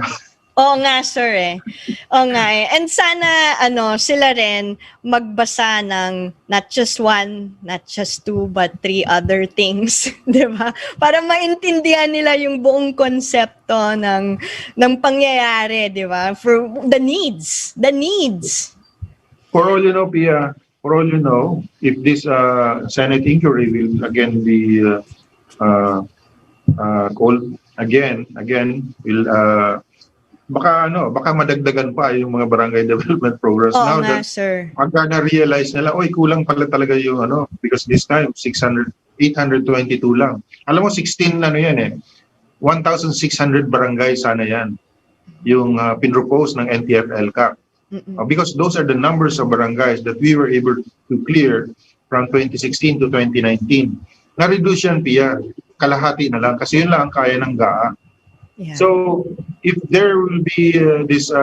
Oo nga, sir eh. Oo nga eh. And sana, sila rin magbasa ng not just one, not just two, but three other things. Di ba? Para maintindihan nila yung buong konsepto ng pangyayari, di ba? For the needs. The needs. For all you know, Pia, for all you know, if this Senate inquiry will again be called again, will baka madagdagan pa yung mga barangay development programs. Oo Now nga, that sir. pagka na-realize nila, kulang pala talaga yung because this time 822 lang. Alam mo 16 yan 1,600 barangay sana yan yung pinropose ng NTF-ELCAC. Because those are the numbers of barangays that we were able to clear from 2016 to 2019. Na-reduce yan, Pia, kalahati na lang kasi yun lang ang kaya ng GAA. Yeah. So, if there will be this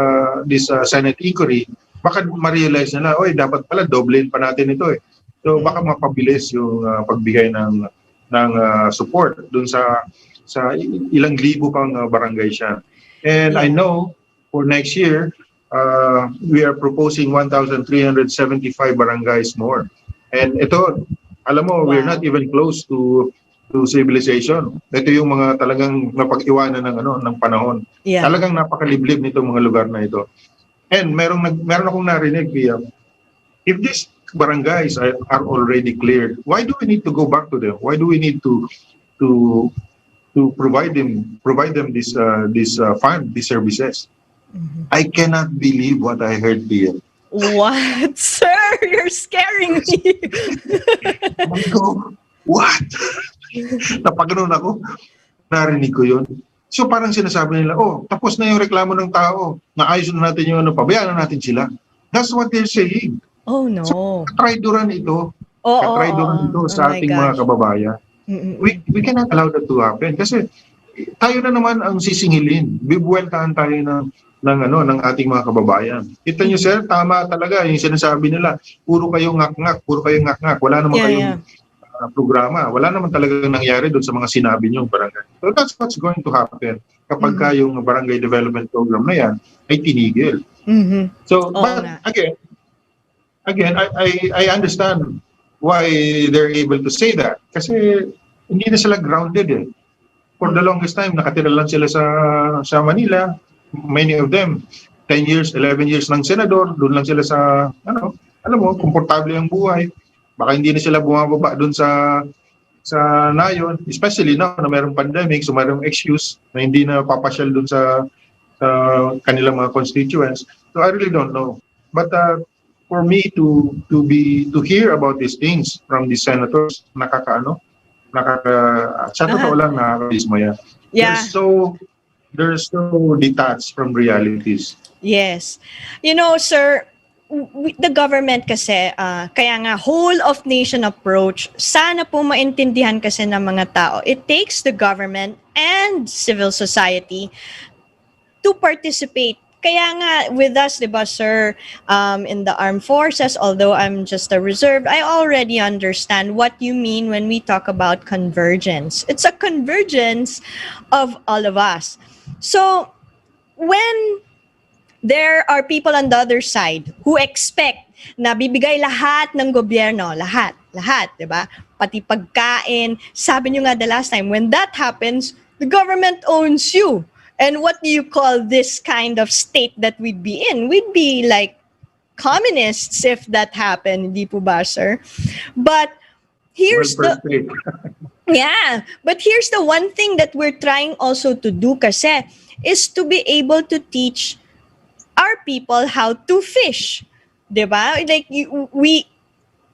Senate inquiry, baka ma-realize nila, dapat pala doblein pa natin ito eh. So, baka mapabilis yung pagbigay ng support dun sa ilang libo pang barangay siya. And I know for next year, we are proposing 1,375 barangays more. And ito, alam mo, we're not even close to civilization. Ito yung mga talagang napag-iwanan ng panahon. Yeah. Talagang napakaliblib nito mga lugar na ito. And meron akong narinig, Pia, if these barangays are already cleared, why do we need to go back to them? Why do we need to provide them this fund, these services? I cannot believe what I heard, Pia. What? Sir, you're scaring me. What? Napaganoon ako. Narinig ko yun. So parang sinasabi nila, tapos na yung reklamo ng tao. Naayos na natin yung pabayaan na natin sila. That's what they're saying. Oh no. So, katrayduran ito. Sa ating mga kababayan. We cannot allow that to happen. Kasi tayo na naman ang sisingilin. Bibuweltahan tayo ng ating mga kababayan. Kita niyo, sir, tama talaga yung sinasabi nila. Puro kayong ngak-ngak. Wala naman kayong programa. Wala naman talagang nangyari doon sa mga sinabi niyo barangay. So that's what's going to happen kapag yung barangay development program na yan ay tinigil. So, but again, I understand why they're able to say that. Kasi hindi na sila grounded eh. For the longest time, nakatira lang sila sa Manila. Many of them, 10 years, 11 years ng senador, doon lang sila sa, alam mo, komportable ang buhay. Baka hindi na sila bumababa doon sa nayon, especially now na mayroong pandemic, so mayroong excuse na hindi na papasyal doon sa kanilang mga constituents. So I really don't know. But for me to hear about these things from the senators, sa totoo lang nakakadismaya. Yeah. They're so detached from realities. Yes. You know, sir, the government kasi, kaya nga whole of nation approach, sana po maintindihan kasi ng mga tao. It takes the government and civil society to participate. Kaya nga with us, diba, sir, in the armed forces, although I'm just a reserve, I already understand what you mean when we talk about convergence. It's a convergence of all of us. So, when there are people on the other side who expect na bibigay lahat ng gobyerno, lahat, diba? Pati pagkain. Sabi nyo nga the last time, when that happens, the government owns you. And what do you call this kind of state that we'd be in? We'd be like communists if that happened, hindi po ba, sir? But here's yeah, but here's the one thing that we're trying also to do kasi is to be able to teach our people how to fish. Diba? Like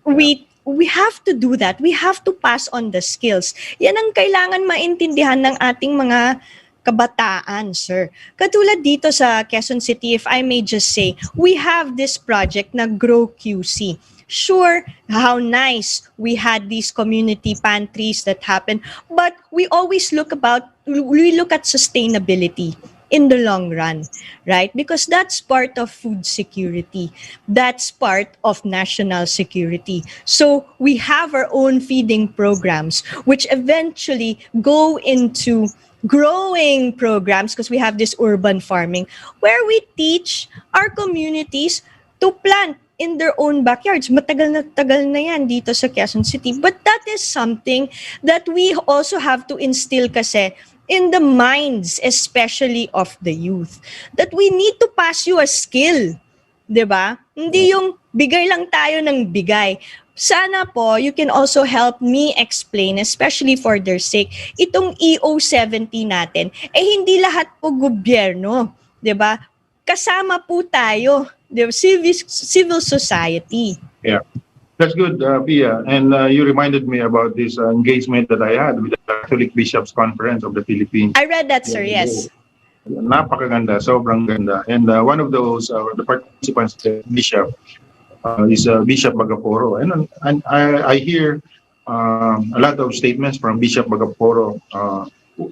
we have to do that. We have to pass on the skills. Yan ang kailangan maintindihan ng ating mga kabataan, sir. Katulad dito sa Quezon City, if I may just say, we have this project na Grow QC. Sure, how nice we had these community pantries that happen, but we always look about we look at sustainability in the long run, right? Because that's part of food security. That's part of national security. So we have our own feeding programs, which eventually go into growing programs, because we have this urban farming where we teach our communities to plant in their own backyards. Tagal na yan dito sa Quezon City. But that is something that we also have to instill kasi in the minds, especially of the youth, that we need to pass you a skill. 'Di ba? Hindi yung bigay lang tayo ng bigay. Sana po, you can also help me explain, especially for their sake, itong EO70 natin. Hindi lahat po gobyerno, 'di ba? Kasama po tayo, the civil society. Yeah, that's good, Pia. And you reminded me about this engagement that I had with the Catholic Bishops Conference of the Philippines. I read that, sir, yes. Napakaganda, sobrang ganda. And one of those, the participants, the bishop, is Bishop Bagaporo. And I hear a lot of statements from Bishop Bagaporo.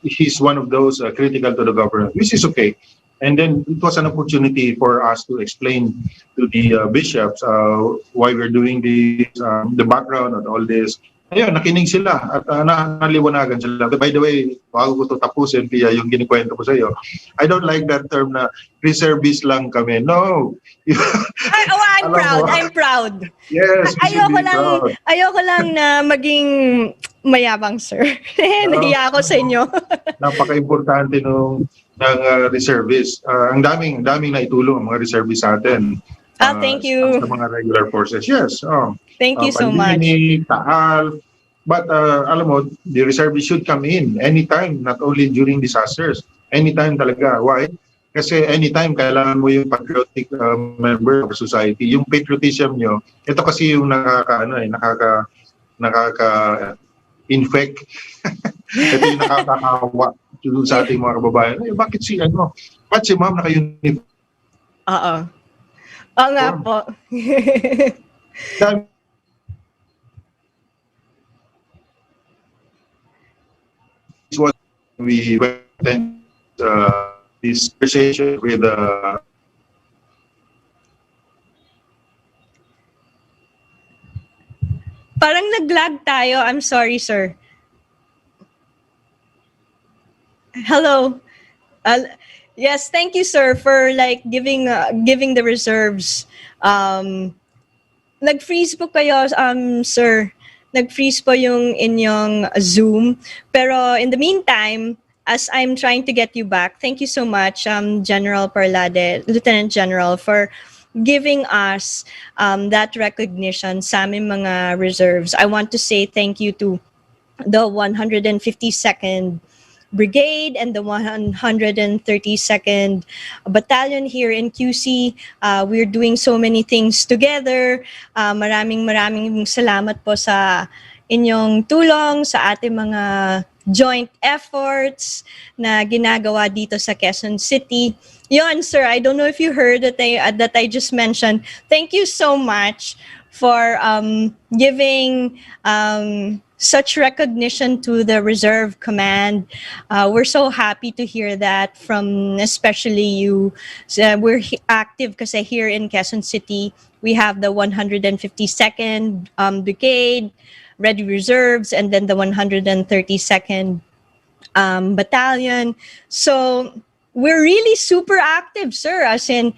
He's one of those critical to the government, which is okay. And then it was an opportunity for us to explain to the bishops why we're doing this, the background and all this. Ayun, nakinig sila at naliwanagan sila. By the way, bago ko ito tapusin, Pia, yung ginikwento ko sa iyo, I don't like that term na reservist lang kami. No. I'm proud. Yes, ayoko lang na maging mayabang, sir. Nahiya ako sa inyo. Napaka-importante ng reservists. Ang daming naitulong ang mga reservists sa atin. Thank you. Sa mga regular forces. Yes. Thank you so much. Taal. But alam mo, the reservists should come in anytime, not only during disasters. Anytime talaga. Why? Kasi anytime kailangan mo yung patriotic member of society. Yung patriotism nyo, ito kasi yung nakaka-infect. Ito yung nakakahawa sa ating mga kababayan. Bakit si ma'am naka-uniform? Oo. Oo nga po. This was we went this conversation with Parang nag-lag tayo. I'm sorry, sir. Hello. Yes, thank you, sir, for giving the reserves. Nag-freeze po kayo, sir. Nag-freeze po yung inyong Zoom. Pero in the meantime, as I'm trying to get you back, thank you so much, General Parlade, Lieutenant General, for giving us that recognition sa aming mga reserves. I want to say thank you to the 152nd Brigade and the 132nd Battalion here in QC. We're doing so many things together. Maraming salamat po sa inyong tulong sa ating mga joint efforts na ginagawa dito sa Quezon City. Yon, sir, I don't know if you heard that I just mentioned. Thank you so much for giving such recognition to the Reserve Command. We're so happy to hear that from especially you. We're active kasi here in Quezon City. We have the 152nd Brigade, Ready Reserves, and then the 132nd Battalion. So we're really super active, sir. As in,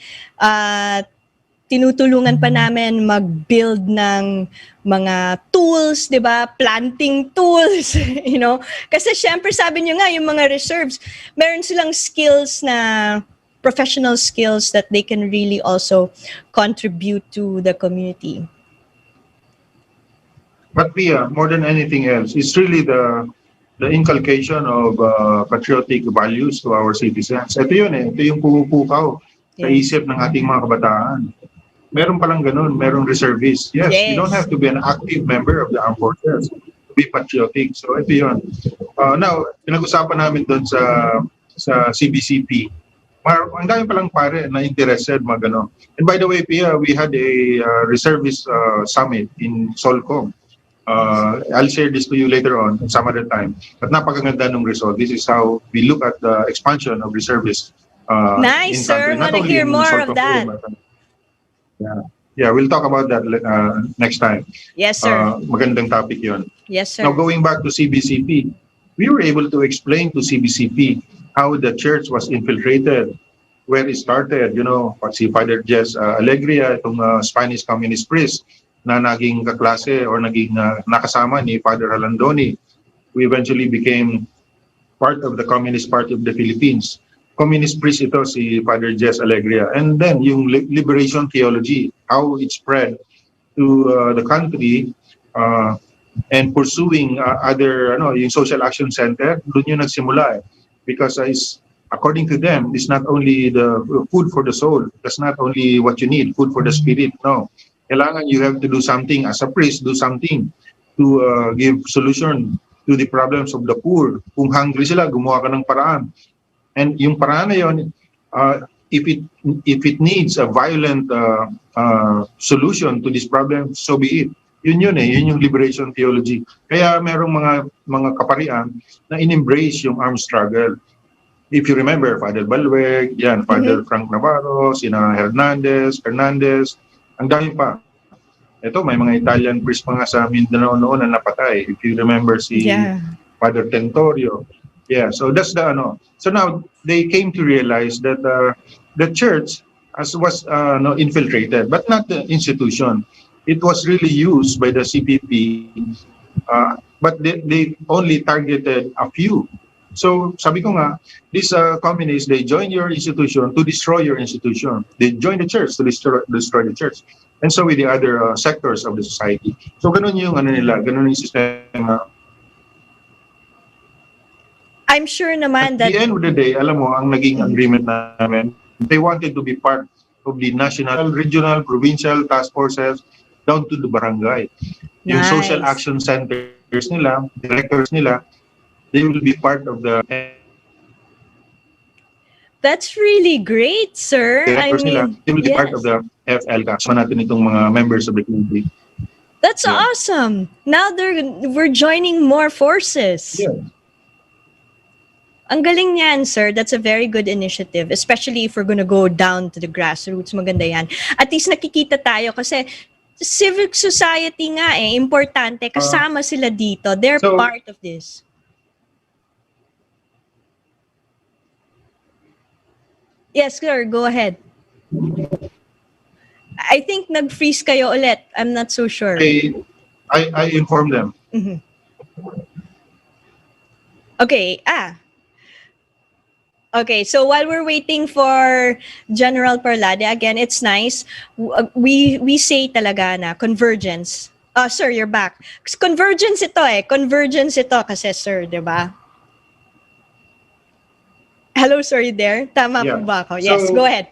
tinutulungan pa namin mag-build ng mga tools, 'di ba? Planting tools, you know. Kasi syempre sabi niyo nga yung mga reserves, meron silang skills na professional skills that they can really also contribute to the community. But Pia, more than anything else, it's really the inculcation of patriotic values to our citizens. Ito yun ito yung pumupukaw sa isip ng ating mga kabataan. Meron palang ganun, merong reservist. Yes, you don't have to be an active member of the armed forces to be patriotic. So ito yun. Now, pinag-usapan namin doon sa CBCP. Ang dami palang pare na interested And by the way, Pia, we had a reservist summit in Solcom. I'll share this to you later on some other time. But napakaganda ng result. This is how we look at the expansion of reservists Nice, in sir. country. Not Want to only hear in more short of that. Yeah, we'll talk about that next time. Yes, sir. Magandang topic yun. Yes, sir. Now, going back to CBCP, we were able to explain to CBCP how the church was infiltrated, where it started. You know, si Father Jess Alegria, itong Spanish communist priest na naging kaklase or naging nakasama ni Father Alandoni, who eventually became part of the Communist Party of the Philippines. Communist priest ito si Father Jess Alegria. And then yung liberation theology, how it spread to the country and pursuing other, yung social action center, doon yung nagsimula. Because according to them, it's not only the food for the soul. That's not only what you need, food for the spirit. No. Kailangan you have to do something as a priest, do something to give solution to the problems of the poor. Kung hungry sila, gumawa ka ng paraan. And yung paraan na yun, if it needs a violent solution to this problem, so be it. Yun yung liberation theology. Kaya merong mga kaparian na in-embrace yung armed struggle. If you remember, Father Balweg, Father Frank Navarro, sina Hernandez, ang dami pa. Ito, may mga Italian priest pa nga sa Mindanao noon na napatay. If you remember Father Tentorio. Yeah, so that's the So now they came to realize that the church was infiltrated, but not the institution. It was really used by the CPP, but they only targeted a few. So sabi ko nga, these communists, they join your institution to destroy your institution. They join the church to destroy the church. And so with the other sectors of the society. So ganun yung ganun yung sistema. I'm sure naman that... At the end of the day, alam mo, ang naging agreement namin, they wanted to be part of the national, regional, provincial task forces down to the barangay. Yung Nice. social action centers nila, directors nila, they will be part of the... That's really great, sir. Directors nila, they will be part of the FL. Kasama natin itong mga members of the community. That's awesome. Now we're joining more forces. Yeah. Ang galing niyan, sir. That's a very good initiative, especially if we're gonna go down to the grassroots. Maganda yan. At least nakikita tayo kasi civic society nga importante. Kasama sila dito. They're part of this. Yes, sir. Go ahead. I think nag-freeze kayo ulit. I'm not so sure. I informed them. Mm-hmm. Okay. Okay, so while we're waiting for General Parlade, again, it's nice. We say talaga na convergence. Sir, you're back. Convergence ito Convergence ito kasi, sir, di ba? Hello, sir, you there? Tama po ba ako? Yes, go ahead.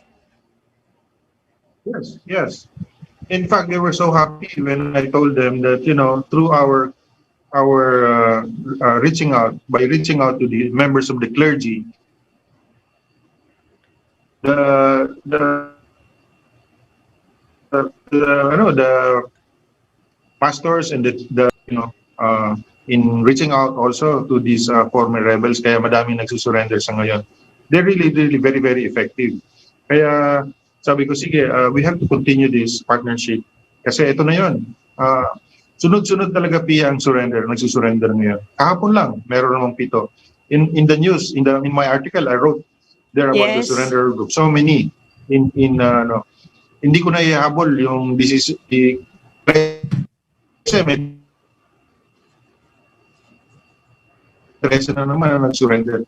Yes. In fact, they were so happy when I told them that, through our reaching out to the members of the clergy, the pastors and in reaching out also to these former rebels, kaya madami nagsusurrender sa ngayon. They're really very, very effective. Kaya sabi ko, sige, we have to continue this partnership. Kasi ito na yun. Sunod-sunod talaga ang nagsusurrender ngayon. Kahapon lang, meron namang 7. In the news, in my article, I wrote there about the surrender group. So many. Hindi ko na ihabol yung kasi may 13 na naman na nag-surrender.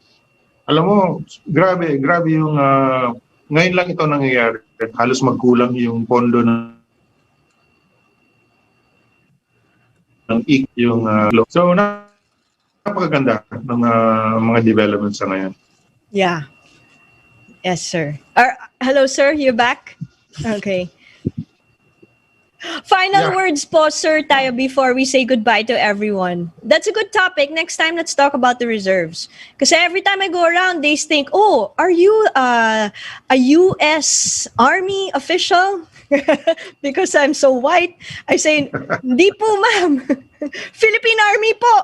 Alam mo, grabe yung ngayon lang ito nangyayari. Halos magkulang yung pondo ng yung so napakaganda ng mga developments sa ngayon. Yeah. Yes, sir. Hello, sir. You're back? Okay. Final words po, sir, tayo before we say goodbye to everyone. That's a good topic. Next time, let's talk about the reserves. Kasi every time I go around, they think, oh, are you a U.S. Army official? Because I'm so white, I say, "Hindi po, ma'am. Philippine Army po."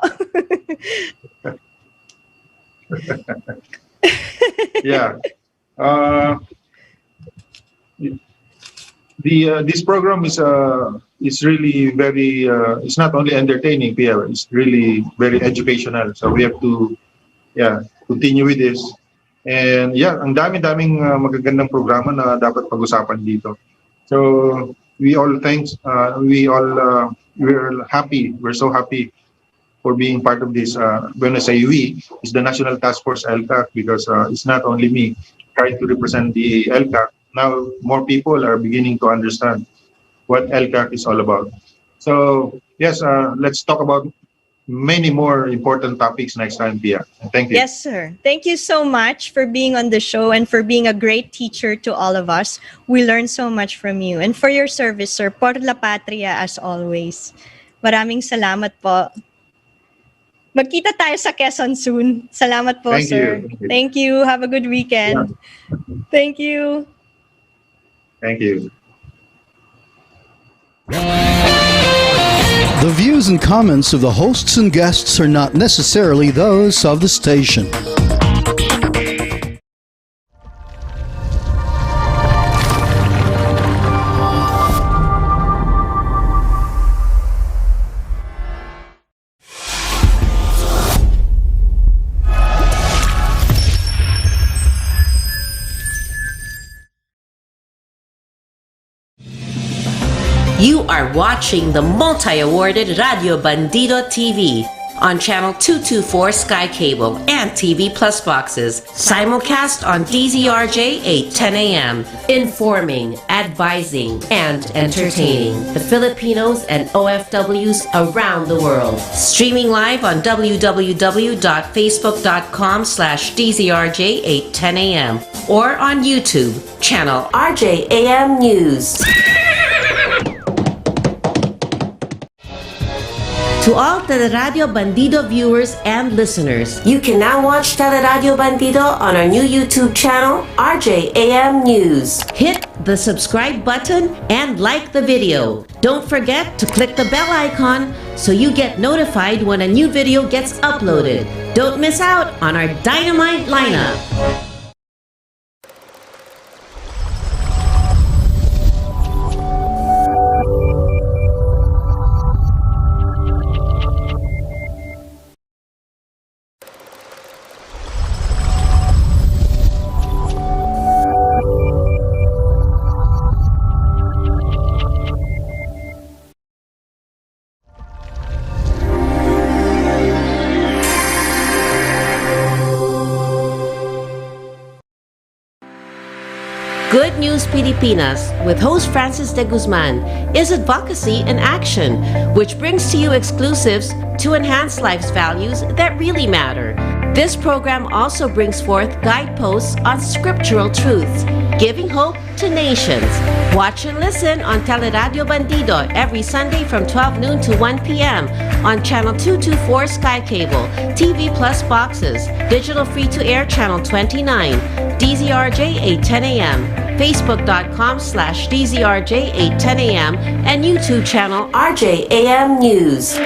Yeah. This program is really very it's not only entertaining, Pierre, it's really very educational. So we have to continue with this. And ang daming magagandang programa na dapat pag-usapan dito. So we're happy. We're so happy for being part of this. When I say we, it's the National Task Force LCAC, because it's not only me trying to represent the LCAC. Now more people are beginning to understand what LCAC is all about. So yes, let's talk about many more important topics next time, Pia. Thank you. Yes, sir. Thank you so much for being on the show and for being a great teacher to all of us. We learned so much from you. And for your service, sir, por la patria as always. Maraming salamat po. Magkita tayo sa Quezon soon. Salamat po, sir. Thank you. Have a good weekend. Yeah. Thank you. Thank you. The views and comments of the hosts and guests are not necessarily those of the station. You are watching the multi-awarded Radio Bandido TV on Channel 224 Sky Cable and TV Plus boxes. Simulcast on DZRJ 8:10 a.m. Informing, advising, and entertaining the Filipinos and OFWs around the world. Streaming live on www.facebook.com/DZRJ 8:10 a.m. or on YouTube, channel RJAM News. To all Teleradio Bandido viewers and listeners, you can now watch Teleradio Bandido on our new YouTube channel, RJAM News. Hit the subscribe button and like the video. Don't forget to click the bell icon so you get notified when a new video gets uploaded. Don't miss out on our dynamite lineup. Good News Pilipinas with host Francis de Guzman is advocacy in action, which brings to you exclusives to enhance life's values that really matter. This program also brings forth guideposts on scriptural truths, giving hope to nations. Watch and listen on Teleradio Bandido every Sunday from 12 noon to 1 p.m. on Channel 224 Sky Cable, TV Plus boxes, digital free-to-air Channel 29, DZRJ 8:10 a.m., Facebook.com/DZRJ 8:10 a.m., and YouTube channel RJAM News.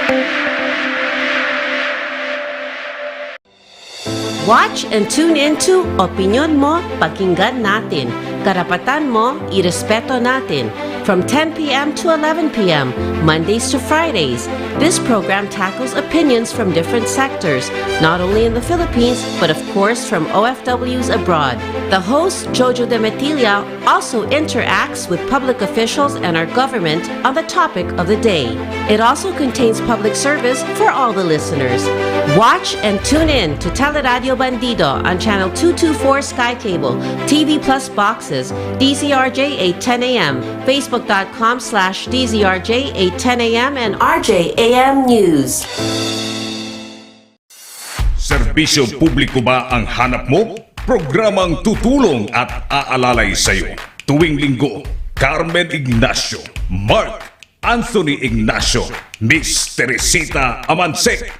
Watch and tune into Opinyon Mo, Pakinggan Natin. Karapatan Mo, Irespeto Natin. From 10 p.m. to 11 p.m., Mondays to Fridays. This program tackles opinions from different sectors, not only in the Philippines, but of course from OFWs abroad. The host, Jojo de Metilia, also interacts with public officials and our government on the topic of the day. It also contains public service for all the listeners. Watch and tune in to Teleradio Bandido on Channel 224 Sky Cable, TV Plus boxes, DZRJ 8:10 a.m., Facebook.com/DZRJ 8:10 a.m. and RJAM News. Serbisyo publiko ba ang hanap mo? Programang tutulong at aalalay sa iyo. Tuwing linggo, Carmen Ignacio, Mark Anthony Ignacio, Miss Teresita Amansek,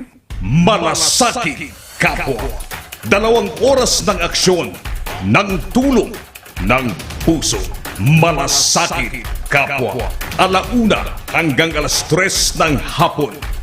Malasaki Kapwa. 2 oras ng aksyon, ng tulong, ng puso. Malasaki kapwa. 1:00 hanggang 3:00 ng hapon.